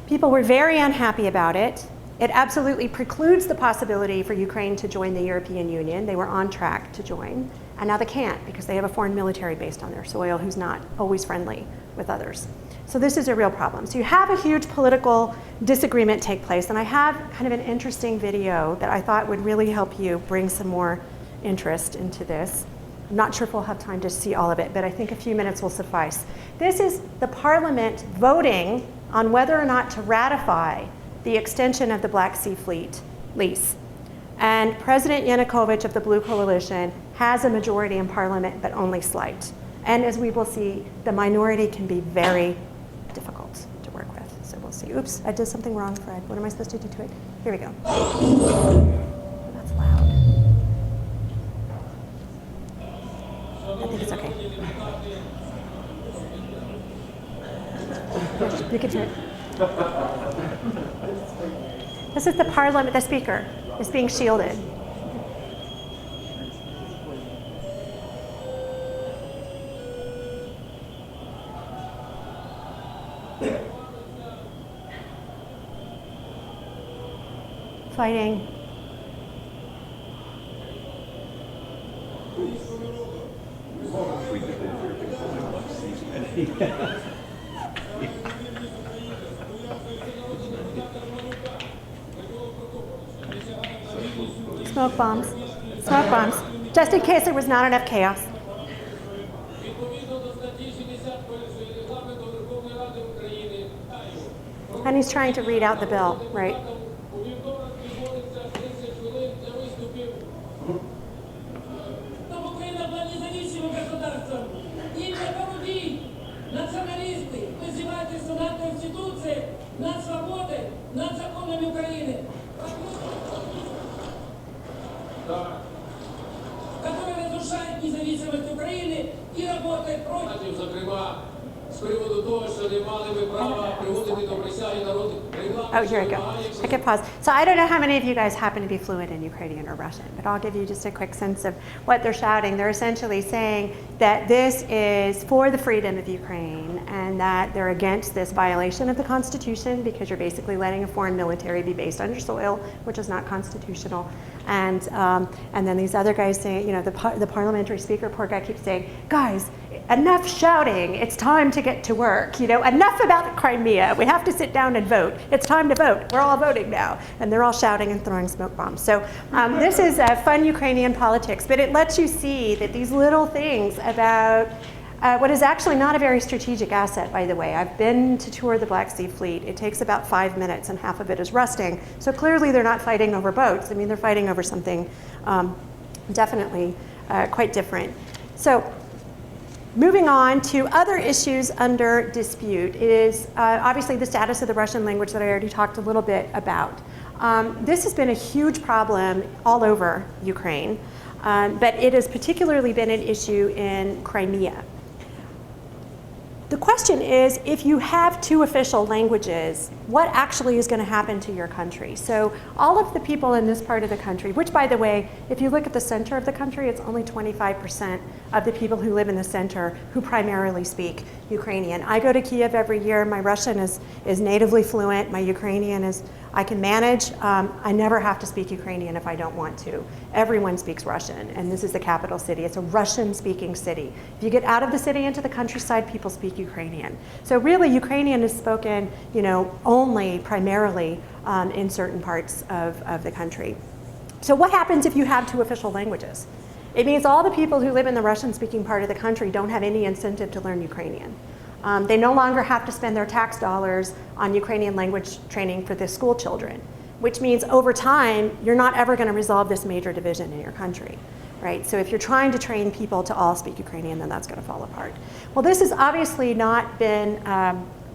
People were very unhappy about it. It absolutely precludes the possibility for Ukraine to join the European Union. They were on track to join, and now they can't because they have a foreign military based on their soil who's not always friendly with others. So this is a real problem. So you have a huge political disagreement take place, and I have kind of an interesting video that I thought would really help you bring some more interest into this. I'm not sure if we'll have time to see all of it, but I think a few minutes will suffice. This is the parliament voting on whether or not to ratify the extension of the Black Sea Fleet lease. And President Yanukovych of the Blue Coalition has a majority in parliament, but only slight. And as we will see, the minority can be very difficult to work with. So we'll see. Oops, I did something wrong, Fred. What am I supposed to do to it? Here we go. That's loud. I think it's okay. You can turn. This is the parliament, the speaker is being shielded. Fighting. Smoke bombs. Smoke bombs. Just in case there was not enough chaos. And he's trying to read out the bill, right? Oh, here I go. I can pause. So I don't know how many of you guys happen to be fluent in Ukrainian or Russian, but I'll give you just a quick sense of what they're shouting. They're essentially saying that this is for the freedom of Ukraine and that they're against this violation of the Constitution because you're basically letting a foreign military be based on your soil, which is not constitutional. And then these other guys saying, you know, the parliamentary speaker, poor guy, keeps saying, guys, enough shouting, it's time to get to work. You know, enough about Crimea, we have to sit down and vote. It's time to vote, we're all voting now. And they're all shouting and throwing smoke bombs. So this is fun Ukrainian politics, but it lets you see that these little things about what is actually not a very strategic asset, by the way. I've been to tour the Black Sea Fleet. It takes about 5 minutes and half of it is rusting. So clearly they're not fighting over boats. I mean, they're fighting over something definitely quite different. So moving on to other issues under dispute is obviously the status of the Russian language that I already talked a little bit about. This has been a huge problem all over Ukraine, but it has particularly been an issue in Crimea. The question is, if you have two official languages, what actually is going to happen to your country? So all of the people in this part of the country, which by the way, if you look at the center of the country, it's only 25% of the people who live in the center who primarily speak Ukrainian. I go to Kiev every year. My Russian is natively fluent. My Ukrainian is, I can manage. I never have to speak Ukrainian if I don't want to. Everyone speaks Russian, and this is the capital city. It's a Russian-speaking city. If you get out of the city into the countryside, people speak Ukrainian. So really, Ukrainian is spoken, you know, only primarily in certain parts of the country. So what happens if you have two official languages? It means all the people who live in the Russian-speaking part of the country don't have any incentive to learn Ukrainian. They no longer have to spend their tax dollars on Ukrainian language training for the school children, which means over time, you're not ever going to resolve this major division in your country, right? So if you're trying to train people to all speak Ukrainian, then that's going to fall apart. Well, this has obviously not been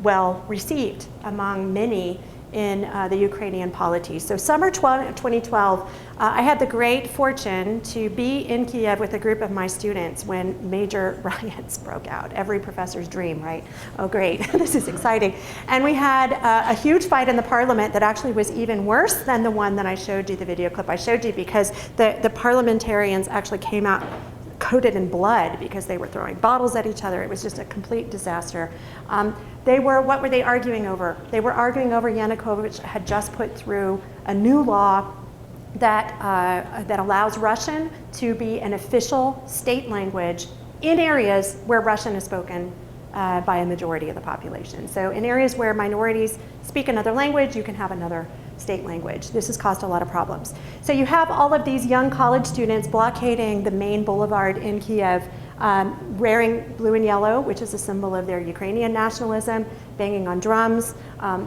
well received among many in the Ukrainian polity. So summer 2012, I had the great fortune to be in Kiev with a group of my students when major riots broke out. Every professor's dream, right? Oh great, this is exciting. And we had a huge fight in the parliament that actually was even worse than the one that I showed you, the video clip I showed you, because the parliamentarians actually came out coated in blood because they were throwing bottles at each other. It was just a complete disaster. What were they arguing over? They were arguing over Yanukovych had just put through a new law that allows Russian to be an official state language in areas where Russian is spoken by a majority of the population. So in areas where minorities speak another language, you can have another state language. This has caused a lot of problems. So you have all of these young college students blockading the main boulevard in Kiev, wearing blue and yellow, which is a symbol of their Ukrainian nationalism, banging on drums.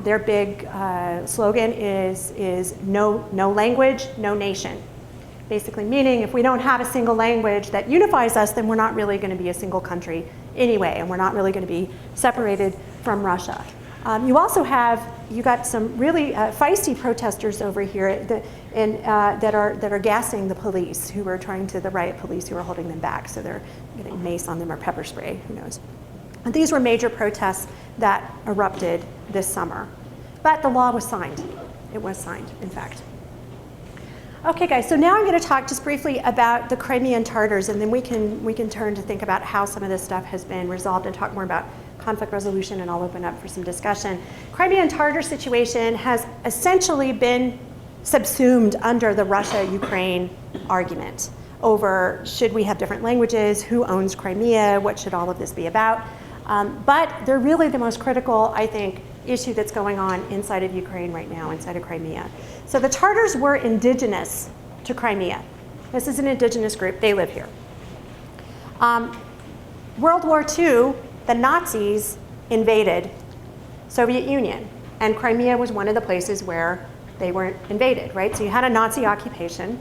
Their big slogan is no language, no nation. Basically meaning if we don't have a single language that unifies us, then we're not really going to be a single country anyway, and we're not really going to be separated from Russia. You got some really feisty protesters over here that are gassing the police the riot police who are holding them back. So they're getting mace on them or pepper spray, who knows. And these were major protests that erupted this summer. But the law was signed. It was signed, in fact. Okay, guys, so now I'm going to talk just briefly about the Crimean Tartars, and then we can turn to think about how some of this stuff has been resolved and talk more about conflict resolution, and I'll open up for some discussion. Crimean Tartar situation has essentially been subsumed under the Russia-Ukraine argument over should we have different languages, who owns Crimea, what should all of this be about. But they're really the most critical, I think, issue that's going on inside of Ukraine right now, inside of Crimea. So the Tartars were indigenous to Crimea. This is an indigenous group, they live here. World War II, the Nazis invaded Soviet Union, and Crimea was one of the places where they were invaded, right? So you had a Nazi occupation.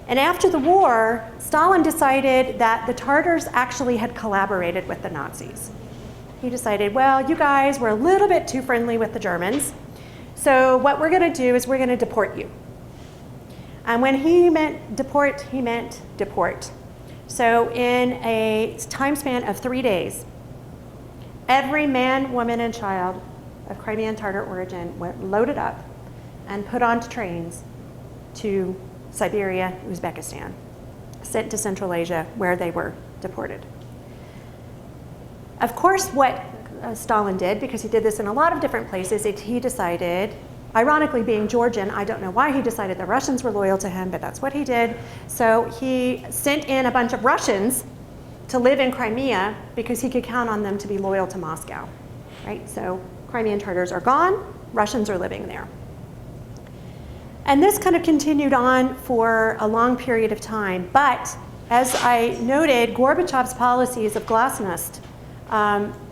And after the war, Stalin decided that the Tartars actually had collaborated with the Nazis. He decided, well, you guys were a little bit too friendly with the Germans, so what we're going to do is we're going to deport you. And when he meant deport, he meant deport. So in a time span of 3 days, every man, woman, and child of Crimean Tartar origin were loaded up and put onto trains to Siberia, Uzbekistan, sent to Central Asia, where they were deported. Of course, what Stalin did, because he did this in a lot of different places, he decided, ironically being Georgian, I don't know why he decided the Russians were loyal to him, but that's what he did. So he sent in a bunch of Russians to live in Crimea because he could count on them to be loyal to Moscow, right? So Crimean Tartars are gone, Russians are living there. And this kind of continued on for a long period of time, but as I noted, Gorbachev's policies of glasnost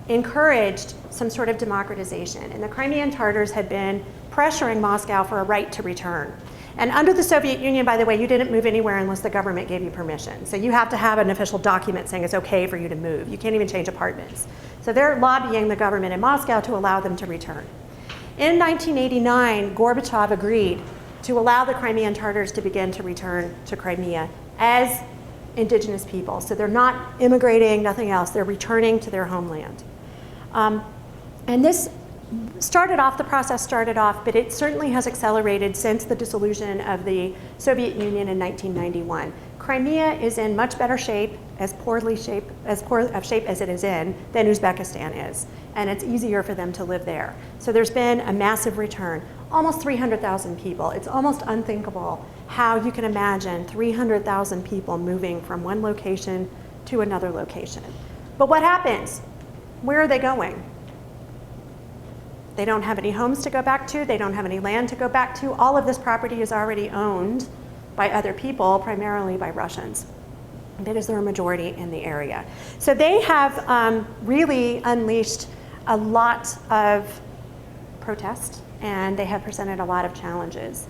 encouraged some sort of democratization, and the Crimean Tartars had been pressuring Moscow for a right to return. And under the Soviet Union, by the way, you didn't move anywhere unless the government gave you permission. So you have to have an official document saying it's okay for you to move. You can't even change apartments. So they're lobbying the government in Moscow to allow them to return. In 1989, Gorbachev agreed to allow the Crimean Tartars to begin to return to Crimea as indigenous people. So they're not immigrating, nothing else. They're returning to their homeland. And this the process started off, but it certainly has accelerated since the dissolution of the Soviet Union in 1991. Crimea is in much better shape, as poor of shape as it is in, than Uzbekistan is. And it's easier for them to live there. So there's been a massive return, almost 300,000 people. It's almost unthinkable how you can imagine 300,000 people moving from one location to another location. But what happens? Where are they going? They don't have any homes to go back to. They don't have any land to go back to. All of this property is already owned by other people, primarily by Russians, because they're a majority in the area. So they have really unleashed a lot of protest, and they have presented a lot of challenges.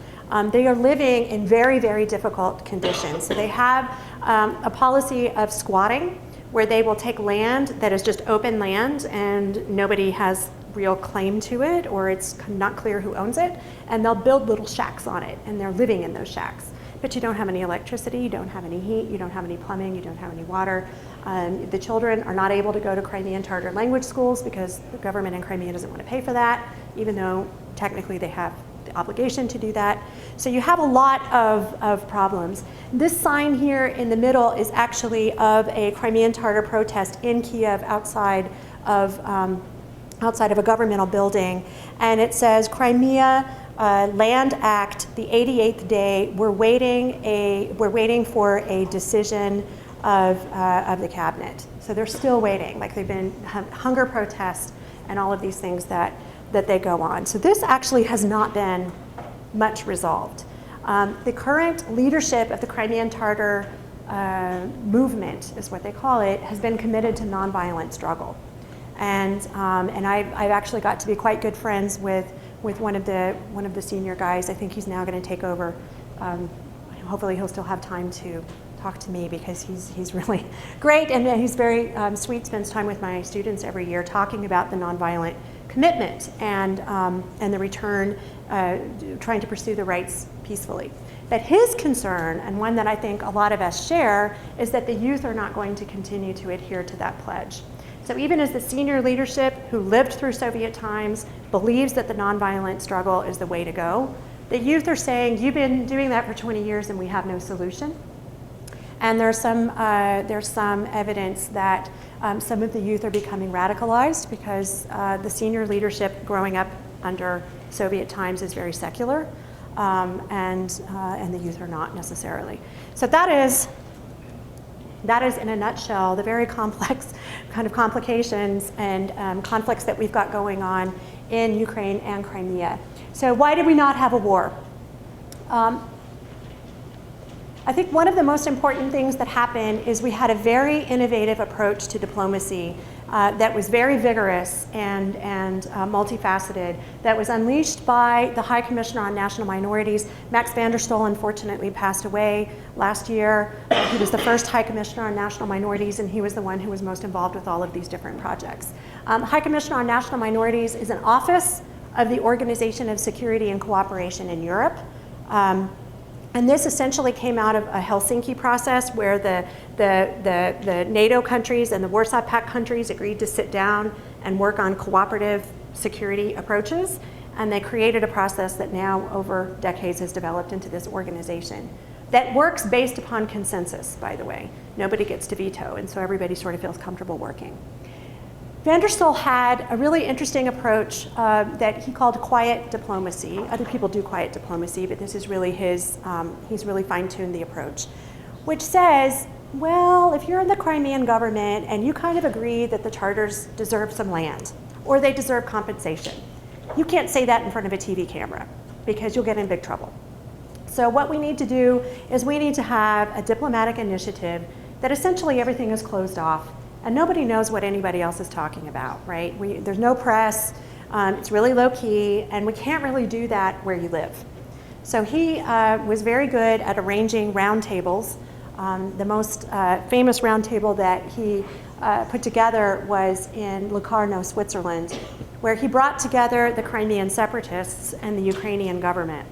They are living in very, very difficult conditions. So they have a policy of squatting, where they will take land that is just open land and nobody has real claim to it, or it's not clear who owns it, and they'll build little shacks on it, and they're living in those shacks. But you don't have any electricity, you don't have any heat, you don't have any plumbing, you don't have any water. The children are not able to go to Crimean Tartar language schools because the government in Crimea doesn't want to pay for that, even though technically they have the obligation to do that. So you have a lot of problems. This sign here in the middle is actually of a Crimean Tartar protest in Kiev outside of a governmental building, and it says Crimea Land Act, the 88th day. We're waiting for a decision of the cabinet. So they're still waiting, like they've been hunger protests and all of these things that they go on. So this actually has not been much resolved. The current leadership of the Crimean Tartar movement, is what they call it, has been committed to nonviolent struggle. And I've actually got to be quite good friends with one of the senior guys. I think he's now going to take over. Hopefully he'll still have time to talk to me because he's really great, and he's very sweet, spends time with my students every year talking about the nonviolent commitment and the return, trying to pursue the rights peacefully. But his concern, and one that I think a lot of us share, is that the youth are not going to continue to adhere to that pledge. So even as the senior leadership who lived through Soviet times believes that the nonviolent struggle is the way to go, the youth are saying, you've been doing that for 20 years and we have no solution. And there's some evidence that some of the youth are becoming radicalized because the senior leadership growing up under Soviet times is very secular, and the youth are not necessarily. So that is in a nutshell the very complex kind of complications and conflicts that we've got going on in Ukraine and Crimea. So why did we not have a war? I think one of the most important things that happened is we had a very innovative approach to diplomacy that was very vigorous and multifaceted, that was unleashed by the High Commissioner on National Minorities. Max van der Stoel unfortunately passed away last year. He was the first High Commissioner on National Minorities, and he was the one who was most involved with all of these different projects. High Commissioner on National Minorities is an office of the Organization of Security and Cooperation in Europe. And this essentially came out of a Helsinki process where the NATO countries and the Warsaw Pact countries agreed to sit down and work on cooperative security approaches. And they created a process that now over decades has developed into this organization that works based upon consensus, by the way. Nobody gets to veto, and so everybody sort of feels comfortable working. Van der Stoel had a really interesting approach that he called quiet diplomacy. Other people do quiet diplomacy, but this is really his, he's really fine-tuned the approach, which says, well, if you're in the Crimean government and you kind of agree that the Tartars deserve some land or they deserve compensation, you can't say that in front of a TV camera because you'll get in big trouble. So what we need to do is we need to have a diplomatic initiative that essentially everything is closed off and nobody knows what anybody else is talking about, right? There's no press, it's really low key, and we can't really do that where you live. So he was very good at arranging roundtables. The most famous roundtable that he put together was in Locarno, Switzerland, where he brought together the Crimean separatists and the Ukrainian government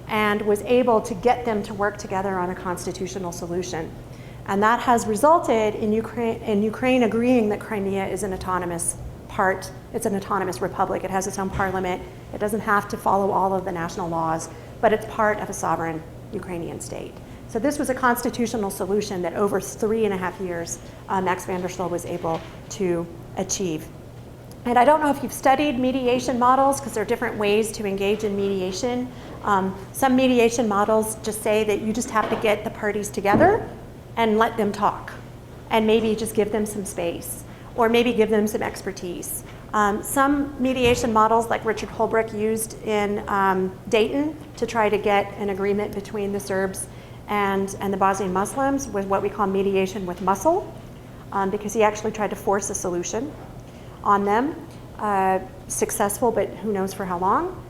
and was able to get them to work together on a constitutional solution. And that has resulted in Ukraine agreeing that Crimea is an autonomous part. It's an autonomous republic. It has its own parliament. It doesn't have to follow all of the national laws, but it's part of a sovereign Ukrainian state. So this was a constitutional solution that over 3.5 years, Max van der Stoel was able to achieve. And I don't know if you've studied mediation models, because there are different ways to engage in mediation. Some mediation models just say that you just have to get the parties together and let them talk, and maybe just give them some space, or maybe give them some expertise. Some mediation models, like Richard Holbrooke used in Dayton to try to get an agreement between the Serbs and the Bosnian Muslims, was what we call mediation with muscle, because he actually tried to force a solution on them. Successful, but who knows for how long.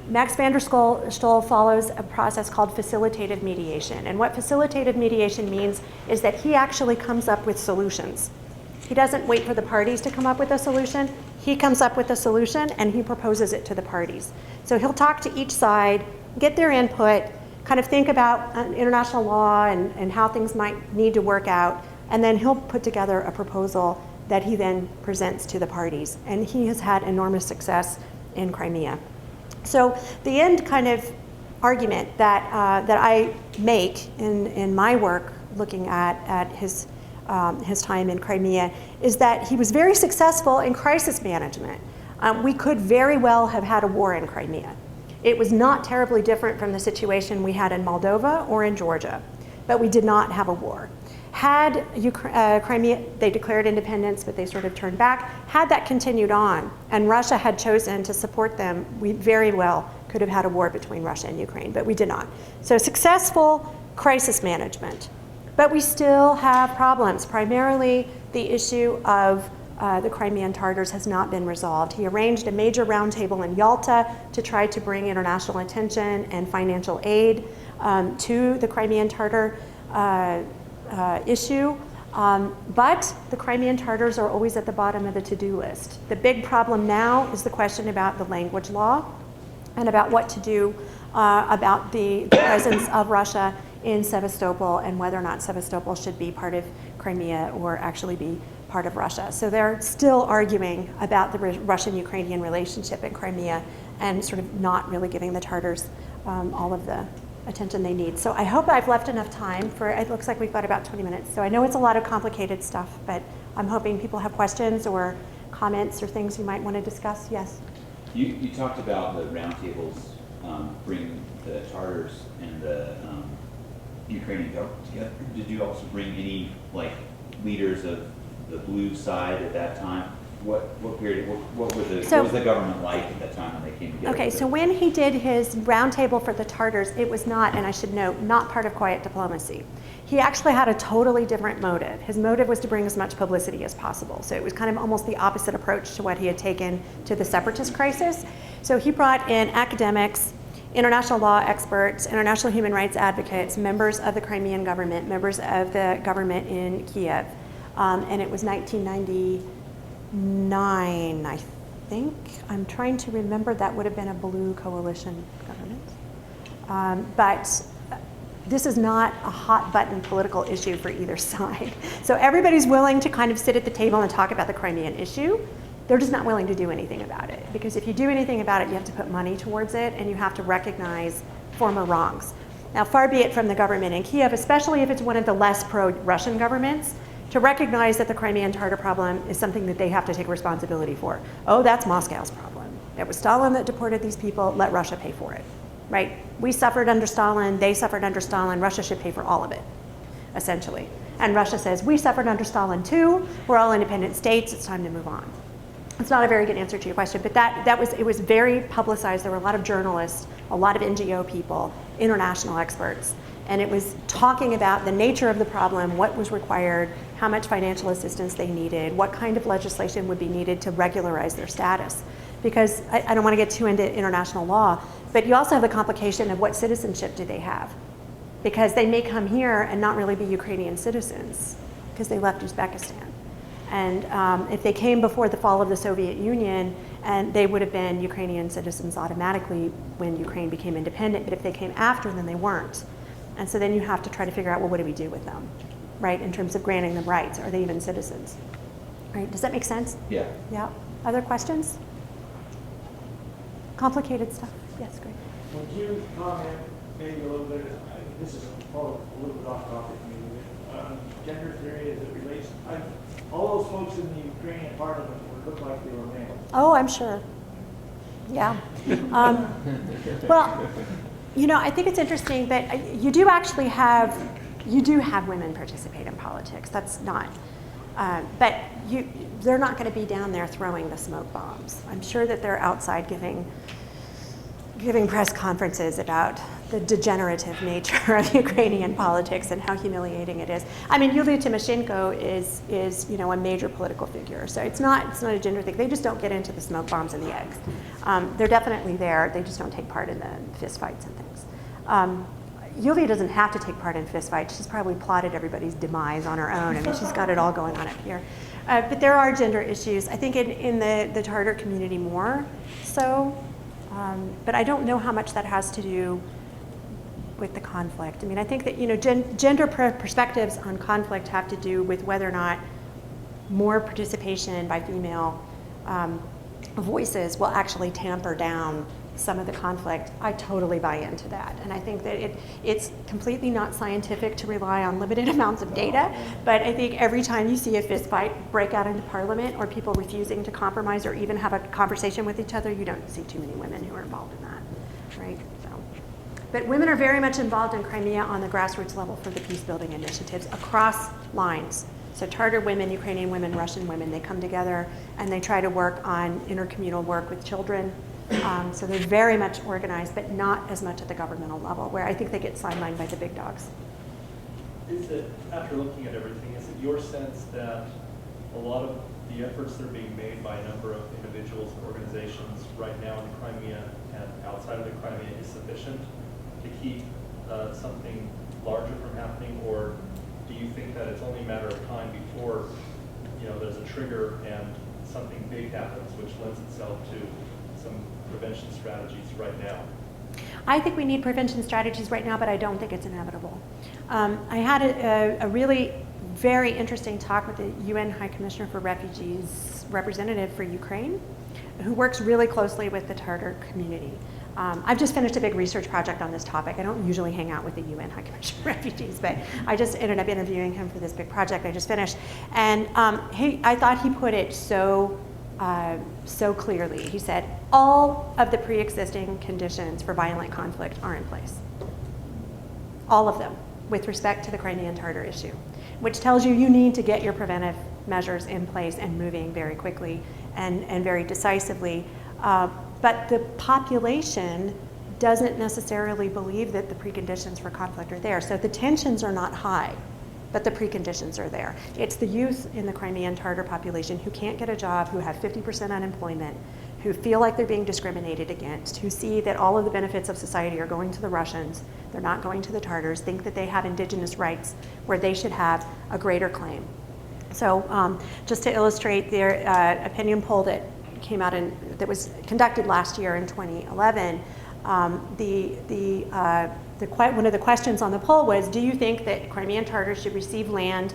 Max van der Stoel follows a process called facilitative mediation. And what facilitative mediation means is that he actually comes up with solutions. He doesn't wait for the parties to come up with a solution. He comes up with a solution and he proposes it to the parties. So he'll talk to each side, get their input, kind of think about international law and how things might need to work out, and then he'll put together a proposal that he then presents to the parties. And he has had enormous success in Crimea. So the end kind of argument that I make in my work looking at his time in Crimea is that he was very successful in crisis management. We could very well have had a war in Crimea. It was not terribly different from the situation we had in Moldova or in Georgia, but we did not have a war. Had Crimea, they declared independence, but they sort of turned back. Had that continued on, and Russia had chosen to support them, we very well could have had a war between Russia and Ukraine, but we did not. So successful crisis management. But we still have problems. Primarily, the issue of the Crimean Tartars has not been resolved. He arranged a major roundtable in Yalta to try to bring international attention and financial aid to the Crimean Tartar issue, But the Crimean Tartars are always at the bottom of the to-do list. The big problem now is the question about the language law and about what to do about the presence of Russia in Sevastopol and whether or not Sevastopol should be part of Crimea or actually be part of Russia. So they're still arguing about the Russian-Ukrainian relationship in Crimea and sort of not really giving the Tartars all of the attention they need. So I hope I've left enough time for, it looks like we've got about 20 minutes. So I know it's a lot of complicated stuff, but I'm hoping people have questions or comments or things you might want to discuss. Yes? You talked about the roundtables bringing the Tartars and the Ukrainian government together. Did you also bring any leaders of the blue side at that time? What period? What was the government like at that time when they came together? Okay, so when he did his roundtable for the Tartars, it was not, and I should note, not part of quiet diplomacy. He actually had a totally different motive. His motive was to bring as much publicity as possible. So it was kind of almost the opposite approach to what he had taken to the separatist crisis. So he brought in academics, international law experts, international human rights advocates, members of the Crimean government, members of the government in Kiev. And it was 1999, I think. I'm trying to remember, that would have been a blue coalition government. But this is not a hot button political issue for either side. So everybody's willing to kind of sit at the table and talk about the Crimean issue. They're just not willing to do anything about it. Because if you do anything about it, you have to put money towards it and you have to recognize former wrongs. Now, far be it from the government in Kiev, especially if it's one of the less pro-Russian governments, to recognize that the Crimean Tartar problem is something that they have to take responsibility for. Oh, that's Moscow's problem. It was Stalin that deported these people, let Russia pay for it, right? We suffered under Stalin, they suffered under Stalin, Russia should pay for all of it, essentially. And Russia says, we suffered under Stalin too, we're all independent states, it's time to move on. It's not a very good answer to your question, but it was very publicized. There were a lot of journalists, a lot of NGO people, international experts, and it was talking about the nature of the problem, what was required, how much financial assistance they needed, what kind of legislation would be needed to regularize their status. Because I don't want to get too into international law, but you also have the complication of what citizenship do they have? Because they may come here and not really be Ukrainian citizens because they left Uzbekistan. And if they came before the fall of the Soviet Union, and they would have been Ukrainian citizens automatically when Ukraine became independent, but if they came after, then they weren't. And so then you have to try to figure out, well, what do we do with them, right, in terms of granting them rights? Are they even citizens? Right, does that make sense? Yeah. Yeah. Other questions? Complicated stuff. Yes, great. Would you comment maybe a little bit, this is probably a little bit off topic maybe, on gender theory as it relates, all those folks in the Ukrainian parliament would look like they were male. Oh, I'm sure. Yeah. Well, you know, I think it's interesting that you do have women participate in politics. That's not, but they're not going to be down there throwing the smoke bombs. I'm sure that they're outside giving press conferences about the degenerative nature of Ukrainian politics and how humiliating it is. I mean, Yulia Tymoshenko is a major political figure, so it's not a gender thing. They just don't get into the smoke bombs and the eggs. They're definitely there. They just don't take part in the fistfights and things. Yulia doesn't have to take part in fistfights. She's probably plotted everybody's demise on her own. I mean, she's got it all going on up here. But there are gender issues. I think in the Tartar community more so. But I don't know how much that has to do with the conflict. I mean, I think that gender perspectives on conflict have to do with whether or not more participation by female voices will actually tamper down some of the conflict. I totally buy into that, and I think that it's completely not scientific to rely on limited amounts of data. But I think every time you see a fistfight break out into parliament or people refusing to compromise or even have a conversation with each other, you don't see too many women who are involved in that, right? But women are very much involved in Crimea on the grassroots level for the peacebuilding initiatives across lines. So Tartar women, Ukrainian women, Russian women, they come together and they try to work on intercommunal work with children. So they're very much organized, but not as much at the governmental level, where I think they get sidelined by the big dogs. Is it, after looking at everything, is it your sense that a lot of the efforts that are being made by a number of individuals and organizations right now in Crimea and outside of the Crimea is sufficient to keep something larger from happening, or do you think that it's only a matter of time before, there's a trigger and something big happens, which lends itself to some prevention strategies right now? I think we need prevention strategies right now, but I don't think it's inevitable. I had a really very interesting talk with the UN High Commissioner for Refugees representative for Ukraine, who works really closely with the Tartar community. I've just finished a big research project on this topic. I don't usually hang out with the UN High Commissioner for Refugees, but I just ended up interviewing him for this big project I just finished. And I thought he put it so clearly. He said, all of the pre-existing conditions for violent conflict are in place. All of them, with respect to the Crimean Tartar issue, which tells you need to get your preventive measures in place and moving very quickly and very decisively. But the population doesn't necessarily believe that the preconditions for conflict are there. So the tensions are not high, but the preconditions are there. It's the youth in the Crimean Tartar population who can't get a job, who have 50% unemployment, who feel like they're being discriminated against, who see that all of the benefits of society are going to the Russians, they're not going to the Tartars, think that they have indigenous rights where they should have a greater claim. So just to illustrate their opinion poll that came out that was conducted last year in 2011, one of the questions on the poll was, do you think that Crimean Tartars should receive land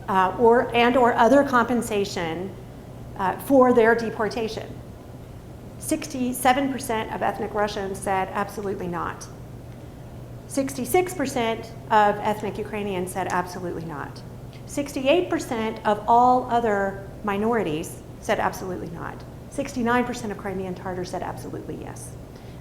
or other compensation for their deportation? 67% of ethnic Russians said absolutely not. 66% of ethnic Ukrainians said absolutely not. 68% of all other minorities said absolutely not. 69% of Crimean Tartars said absolutely yes.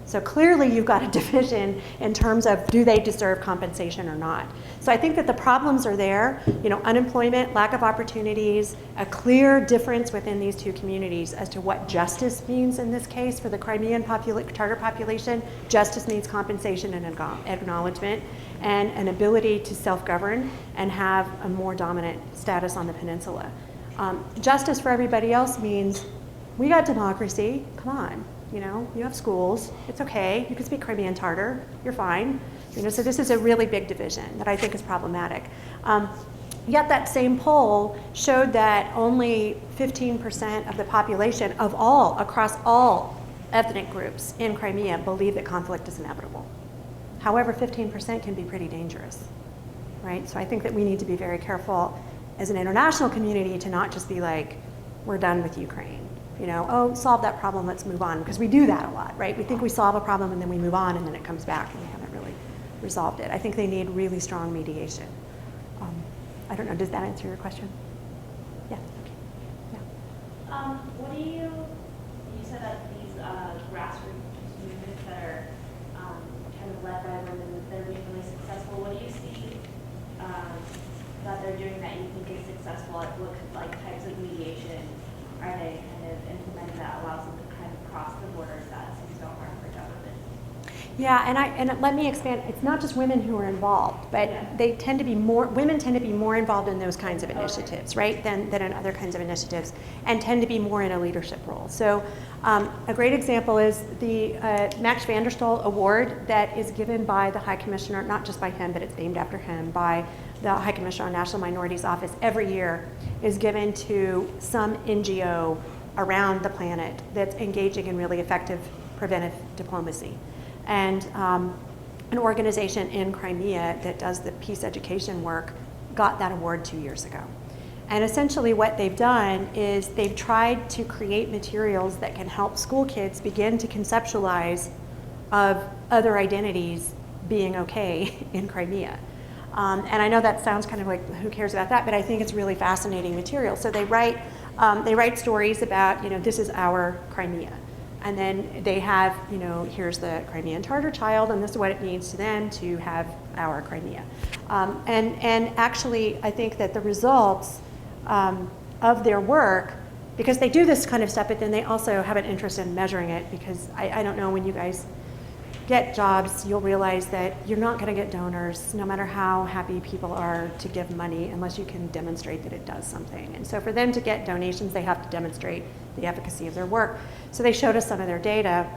So clearly you've got a division in terms of do they deserve compensation or not. So I think that the problems are there, unemployment, lack of opportunities, a clear difference within these two communities as to what justice means in this case for the Crimean Tartar population. Justice means compensation and acknowledgement and an ability to self-govern and have a more dominant status on the peninsula. Justice for everybody else means we got democracy, come on. You have schools, it's okay, you can speak Crimean Tartar, you're fine. So this is a really big division that I think is problematic. Yet that same poll showed that only 15% of the population across all ethnic groups in Crimea believe that conflict is inevitable. However, 15% can be pretty dangerous, right? So I think that we need to be very careful as an international community to not just be like, we're done with Ukraine. Solve that problem, let's move on. Because we do that a lot, right? We think we solve a problem and then we move on and then it comes back and we haven't really resolved it. I think they need really strong mediation. I don't know, does that answer your question? Yeah, okay. Yeah. What do you said that these grassroots movements that are kind of led by women, they're being really successful. What do you see that they're doing that you think is successful? What types of mediation are they kind of implementing that allows them to kind of cross the borders that seems so hard for government? Yeah, and let me expand. It's not just women who are involved, but women tend to be more involved in those kinds of initiatives, right, than in other kinds of initiatives, and tend to be more in a leadership role. So a great example is the Max van der Stoll Award that is given by the High Commissioner, not just by him, but it's named after him, by the High Commissioner on National Minorities Office every year, is given to some NGO around the planet that's engaging in really effective preventive diplomacy. And an organization in Crimea that does the peace education work got that award 2 years ago. And essentially what they've done is they've tried to create materials that can help school kids begin to conceptualize of other identities being okay in Crimea. And I know that sounds kind of like, who cares about that, but I think it's really fascinating material. So they write stories about, this is our Crimea. And then they have, here's the Crimean Tartar child, and this is what it means to them to have our Crimea. And actually, I think that the results of their work, because they do this kind of stuff, but then they also have an interest in measuring it, because I don't know, when you guys get jobs, you'll realize that you're not going to get donors, no matter how happy people are to give money, unless you can demonstrate that it does something. And so for them to get donations, they have to demonstrate the efficacy of their work. So they showed us some of their data,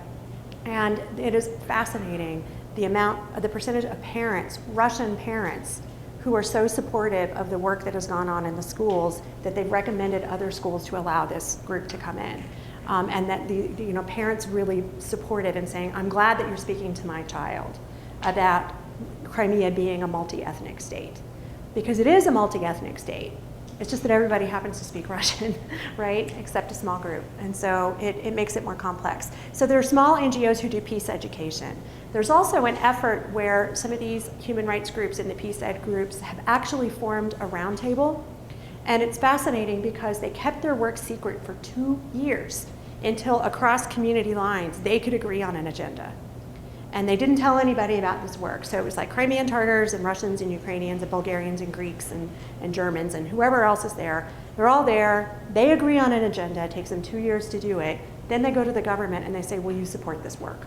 and it is fascinating the percentage of parents, Russian parents, who are so supportive of the work that has gone on in the schools that they've recommended other schools to allow this group to come in. And that the parents really support it and saying, I'm glad that you're speaking to my child about Crimea being a multi-ethnic state. Because it is a multi-ethnic state. It's just that everybody happens to speak Russian, right? Except a small group. And so it makes it more complex. So there are small NGOs who do peace education. There's also an effort where some of these human rights groups and the peace ed groups have actually formed a roundtable. And it's fascinating because they kept their work secret for 2 years until across community lines they could agree on an agenda. And they didn't tell anybody about this work. So it was like Crimean Tartars and Russians and Ukrainians and Bulgarians and Greeks and Germans and whoever else is there. They're all there. They agree on an agenda. It takes them 2 years to do it. Then they go to the government and they say, will you support this work?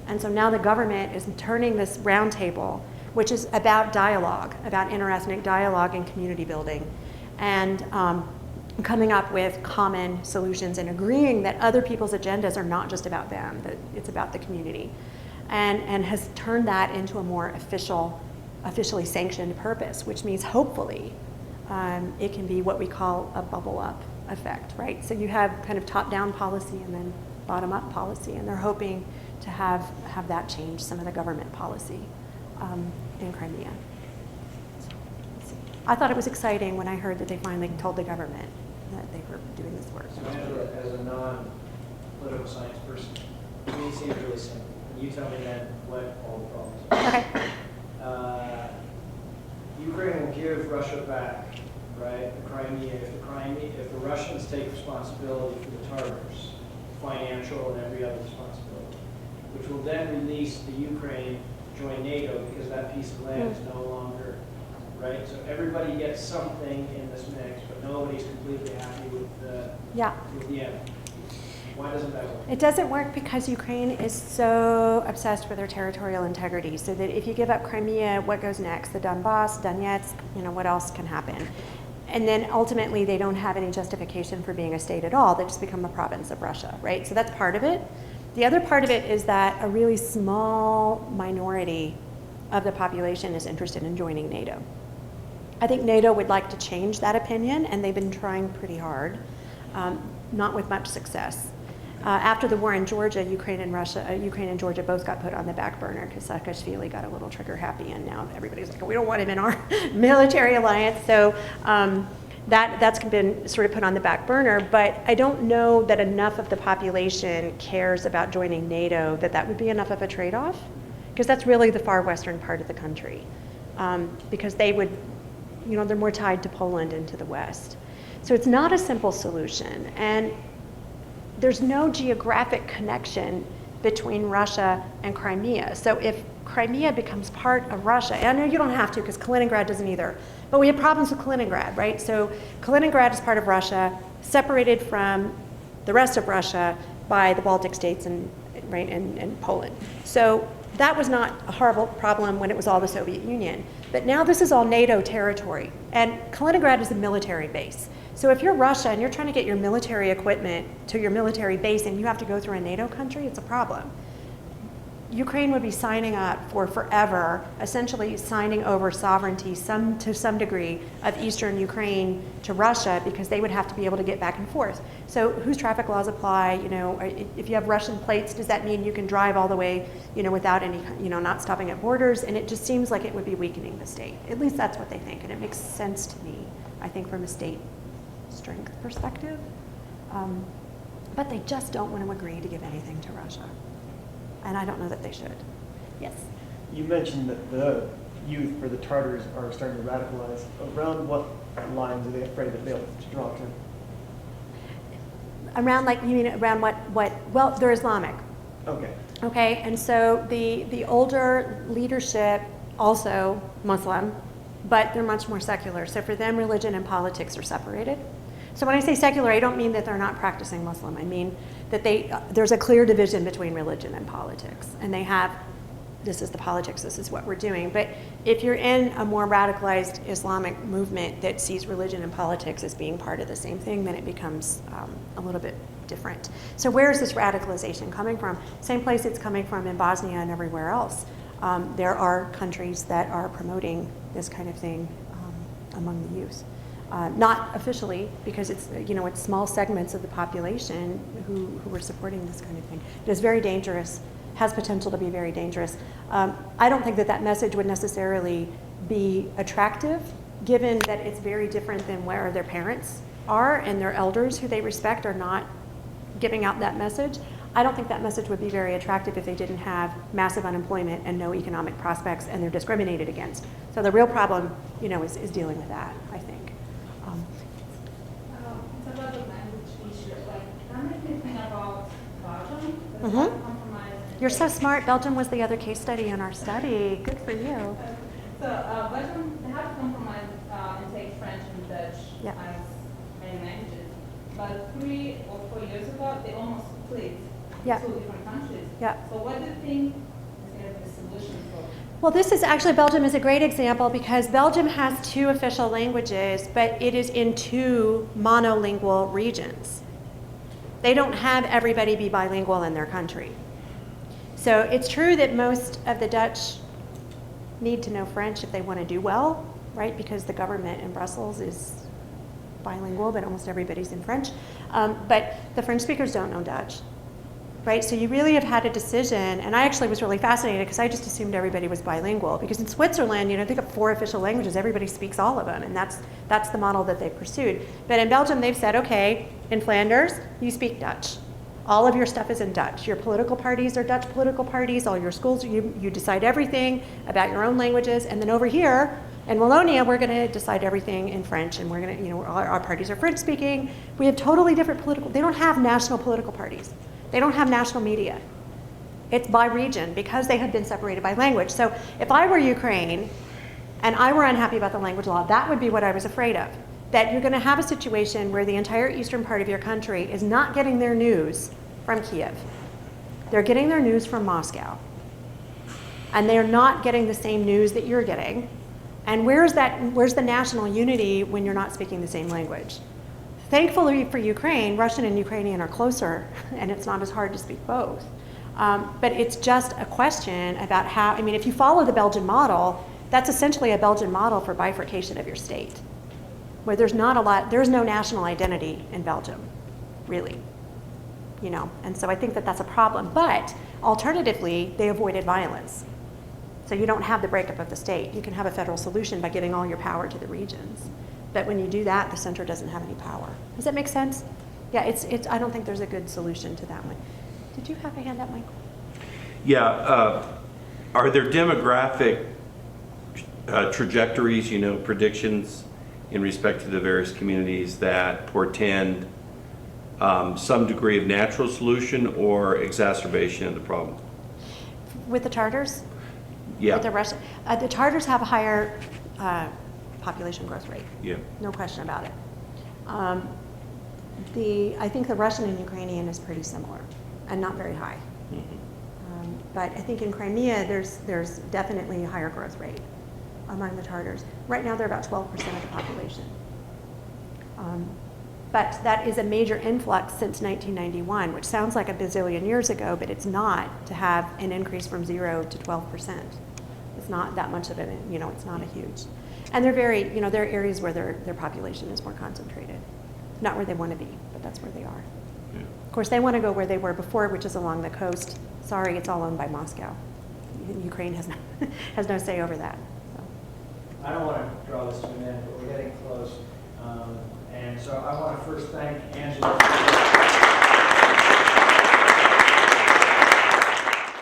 And so now the government is turning this roundtable, which is about dialogue, about interethnic dialogue and community building, and coming up with common solutions and agreeing that other people's agendas are not just about them, that it's about the community. And has turned that into a more officially sanctioned purpose, which means hopefully it can be what we call a bubble up effect, right? So you have kind of top-down policy and then bottom-up policy, and they're hoping to have that change some of the government policy in Crimea. So, let's see. I thought it was exciting when I heard that they finally told the government that they were doing this work. So Angela, as a non-political science person, to me it seems really simple. You tell me then what all the problems are. Ukraine will give Russia back, right, the Crimea, if the Russians take responsibility for the Tartars, financial and every other responsibility, which will then release the Ukraine to join NATO because that piece of land is no longer, right? So everybody gets something in this mix, but nobody's completely happy with the end. Why doesn't that work? It doesn't work because Ukraine is so obsessed with their territorial integrity, so that if you give up Crimea, what goes next? The Donbass, Donetsk, what else can happen? And then ultimately they don't have any justification for being a state at all. They just become a province of Russia, right? So that's part of it. The other part of it is that a really small minority of the population is interested in joining NATO. I think NATO would like to change that opinion, and they've been trying pretty hard, not with much success. After the war in Georgia, Ukraine and Georgia both got put on the back burner because Saakashvili got a little trigger happy, and now everybody's like, we don't want him in our military alliance. So that's been sort of put on the back burner. But I don't know that enough of the population cares about joining NATO that would be enough of a trade-off, because that's really the far western part of the country. Because they would, they're more tied to Poland and to the west. So it's not a simple solution. And there's no geographic connection between Russia and Crimea. So if Crimea becomes part of Russia, and I know you don't have to because Kaliningrad doesn't either, but we have problems with Kaliningrad, right? So Kaliningrad is part of Russia, separated from the rest of Russia by the Baltic states and Poland. So that was not a horrible problem when it was all the Soviet Union. But now this is all NATO territory, and Kaliningrad is a military base. So if you're Russia and you're trying to get your military equipment to your military base and you have to go through a NATO country, it's a problem. Ukraine would be signing up for forever, essentially signing over sovereignty to some degree of eastern Ukraine to Russia, because they would have to be able to get back and forth. So whose traffic laws apply? If you have Russian plates, does that mean you can drive all the way, without any, not stopping at borders? And it just seems like it would be weakening the state. At least that's what they think, and it makes sense to me, I think, from a state strength perspective. But they just don't want to agree to give anything to Russia. And I don't know that they should. Yes? You mentioned that the youth for the Tartars are starting to radicalize. Around what lines are they afraid that they'll draw to? Around, you mean around what? Well, they're Islamic. Okay. Okay, and so the older leadership, also Muslim, but they're much more secular. So for them, religion and politics are separated. So when I say secular, I don't mean that they're not practicing Muslim. I mean that there's a clear division between religion and politics. And they have, this is the politics, this is what we're doing. But if you're in a more radicalized Islamic movement that sees religion and politics as being part of the same thing, then it becomes a little bit different. So where is this radicalization coming from? Same place it's coming from in Bosnia and everywhere else. there are countries that are promoting this kind of thing among the youth. Not officially, because it's, it's small segments of the population who are supporting this kind of thing. It is very dangerous, has potential to be very dangerous. I don't think that that message would necessarily be attractive, given that it's very different than where their parents are and their elders who they respect are not giving out that message. I don't think that message would be very attractive if they didn't have massive unemployment and no economic prospects and they're discriminated against. So the real problem, is dealing with that, I think. It's about the language issue. Like, I'm thinking about Belgium. Mm-hmm. You're so smart. Belgium was the other case study in our study. Good for you. So Belgium, they have to compromise and take French and Dutch as main languages. But 3 or 4 years ago, they almost split two different countries. Yeah. So what do you think is going to be the solution for? Well, Belgium is a great example because Belgium has 2 official languages, but it is in 2 monolingual regions. They don't have everybody be bilingual in their country. So it's true that most of the Dutch need to know French if they want to do well, right? Because the government in Brussels is bilingual, but almost everybody's in French. But the French speakers don't know Dutch, right? So you really have had a decision, and I actually was really fascinated because I just assumed everybody was bilingual. Because in Switzerland, they've got 4 official languages, everybody speaks all of them, and that's the model that they pursued. But in Belgium, they've said, okay, in Flanders, you speak Dutch. All of your stuff is in Dutch. Your political parties are Dutch political parties. All your schools, you decide everything about your own languages. And then over here in Wallonia, we're going to decide everything in French. And we're going to, our parties are French speaking. We have totally different they don't have national political parties. They don't have national media. It's by region because they have been separated by language. So if I were Ukraine and I were unhappy about the language law, that would be what I was afraid of. That you're going to have a situation where the entire eastern part of your country is not getting their news from Kiev. They're getting their news from Moscow. And they're not getting the same news that you're getting. And where's the national unity when you're not speaking the same language? Thankfully for Ukraine, Russian and Ukrainian are closer, and it's not as hard to speak both. But it's just a question about how, if you follow the Belgian model, that's essentially a Belgian model for bifurcation of your state, where there's no national identity in Belgium, really. And so I think that that's a problem. But alternatively, they avoided violence. So you don't have the breakup of the state. You can have a federal solution by giving all your power to the regions. But when you do that, the center doesn't have any power. Does that make sense? Yeah, I don't think there's a good solution to that one. Did you have a hand up, Michael? Yeah, are there demographic trajectories, predictions in respect to the various communities that portend some degree of natural solution or exacerbation of the problem? With the Tartars? Yeah. With the Russian, the Tartars have a higher population growth rate. Yeah. No question about it. I think the Russian and Ukrainian is pretty similar and not very high. Mm-hmm. But I think in Crimea, there's definitely a higher growth rate among the Tartars. Right now, they're about 12% of the population. But that is a major influx since 1991, which sounds like a bazillion years ago, but it's not to have an increase from 0 to 12%. It's not that much of it, it's not a huge. And they're very, there are areas where their population is more concentrated. Not where they want to be, but that's where they are. Yeah. Of course, they want to go where they were before, which is along the coast. Sorry, it's all owned by Moscow. Ukraine has no say over that. So. I don't want to draw this to an end, but we're getting close. And so I want to first thank Angela.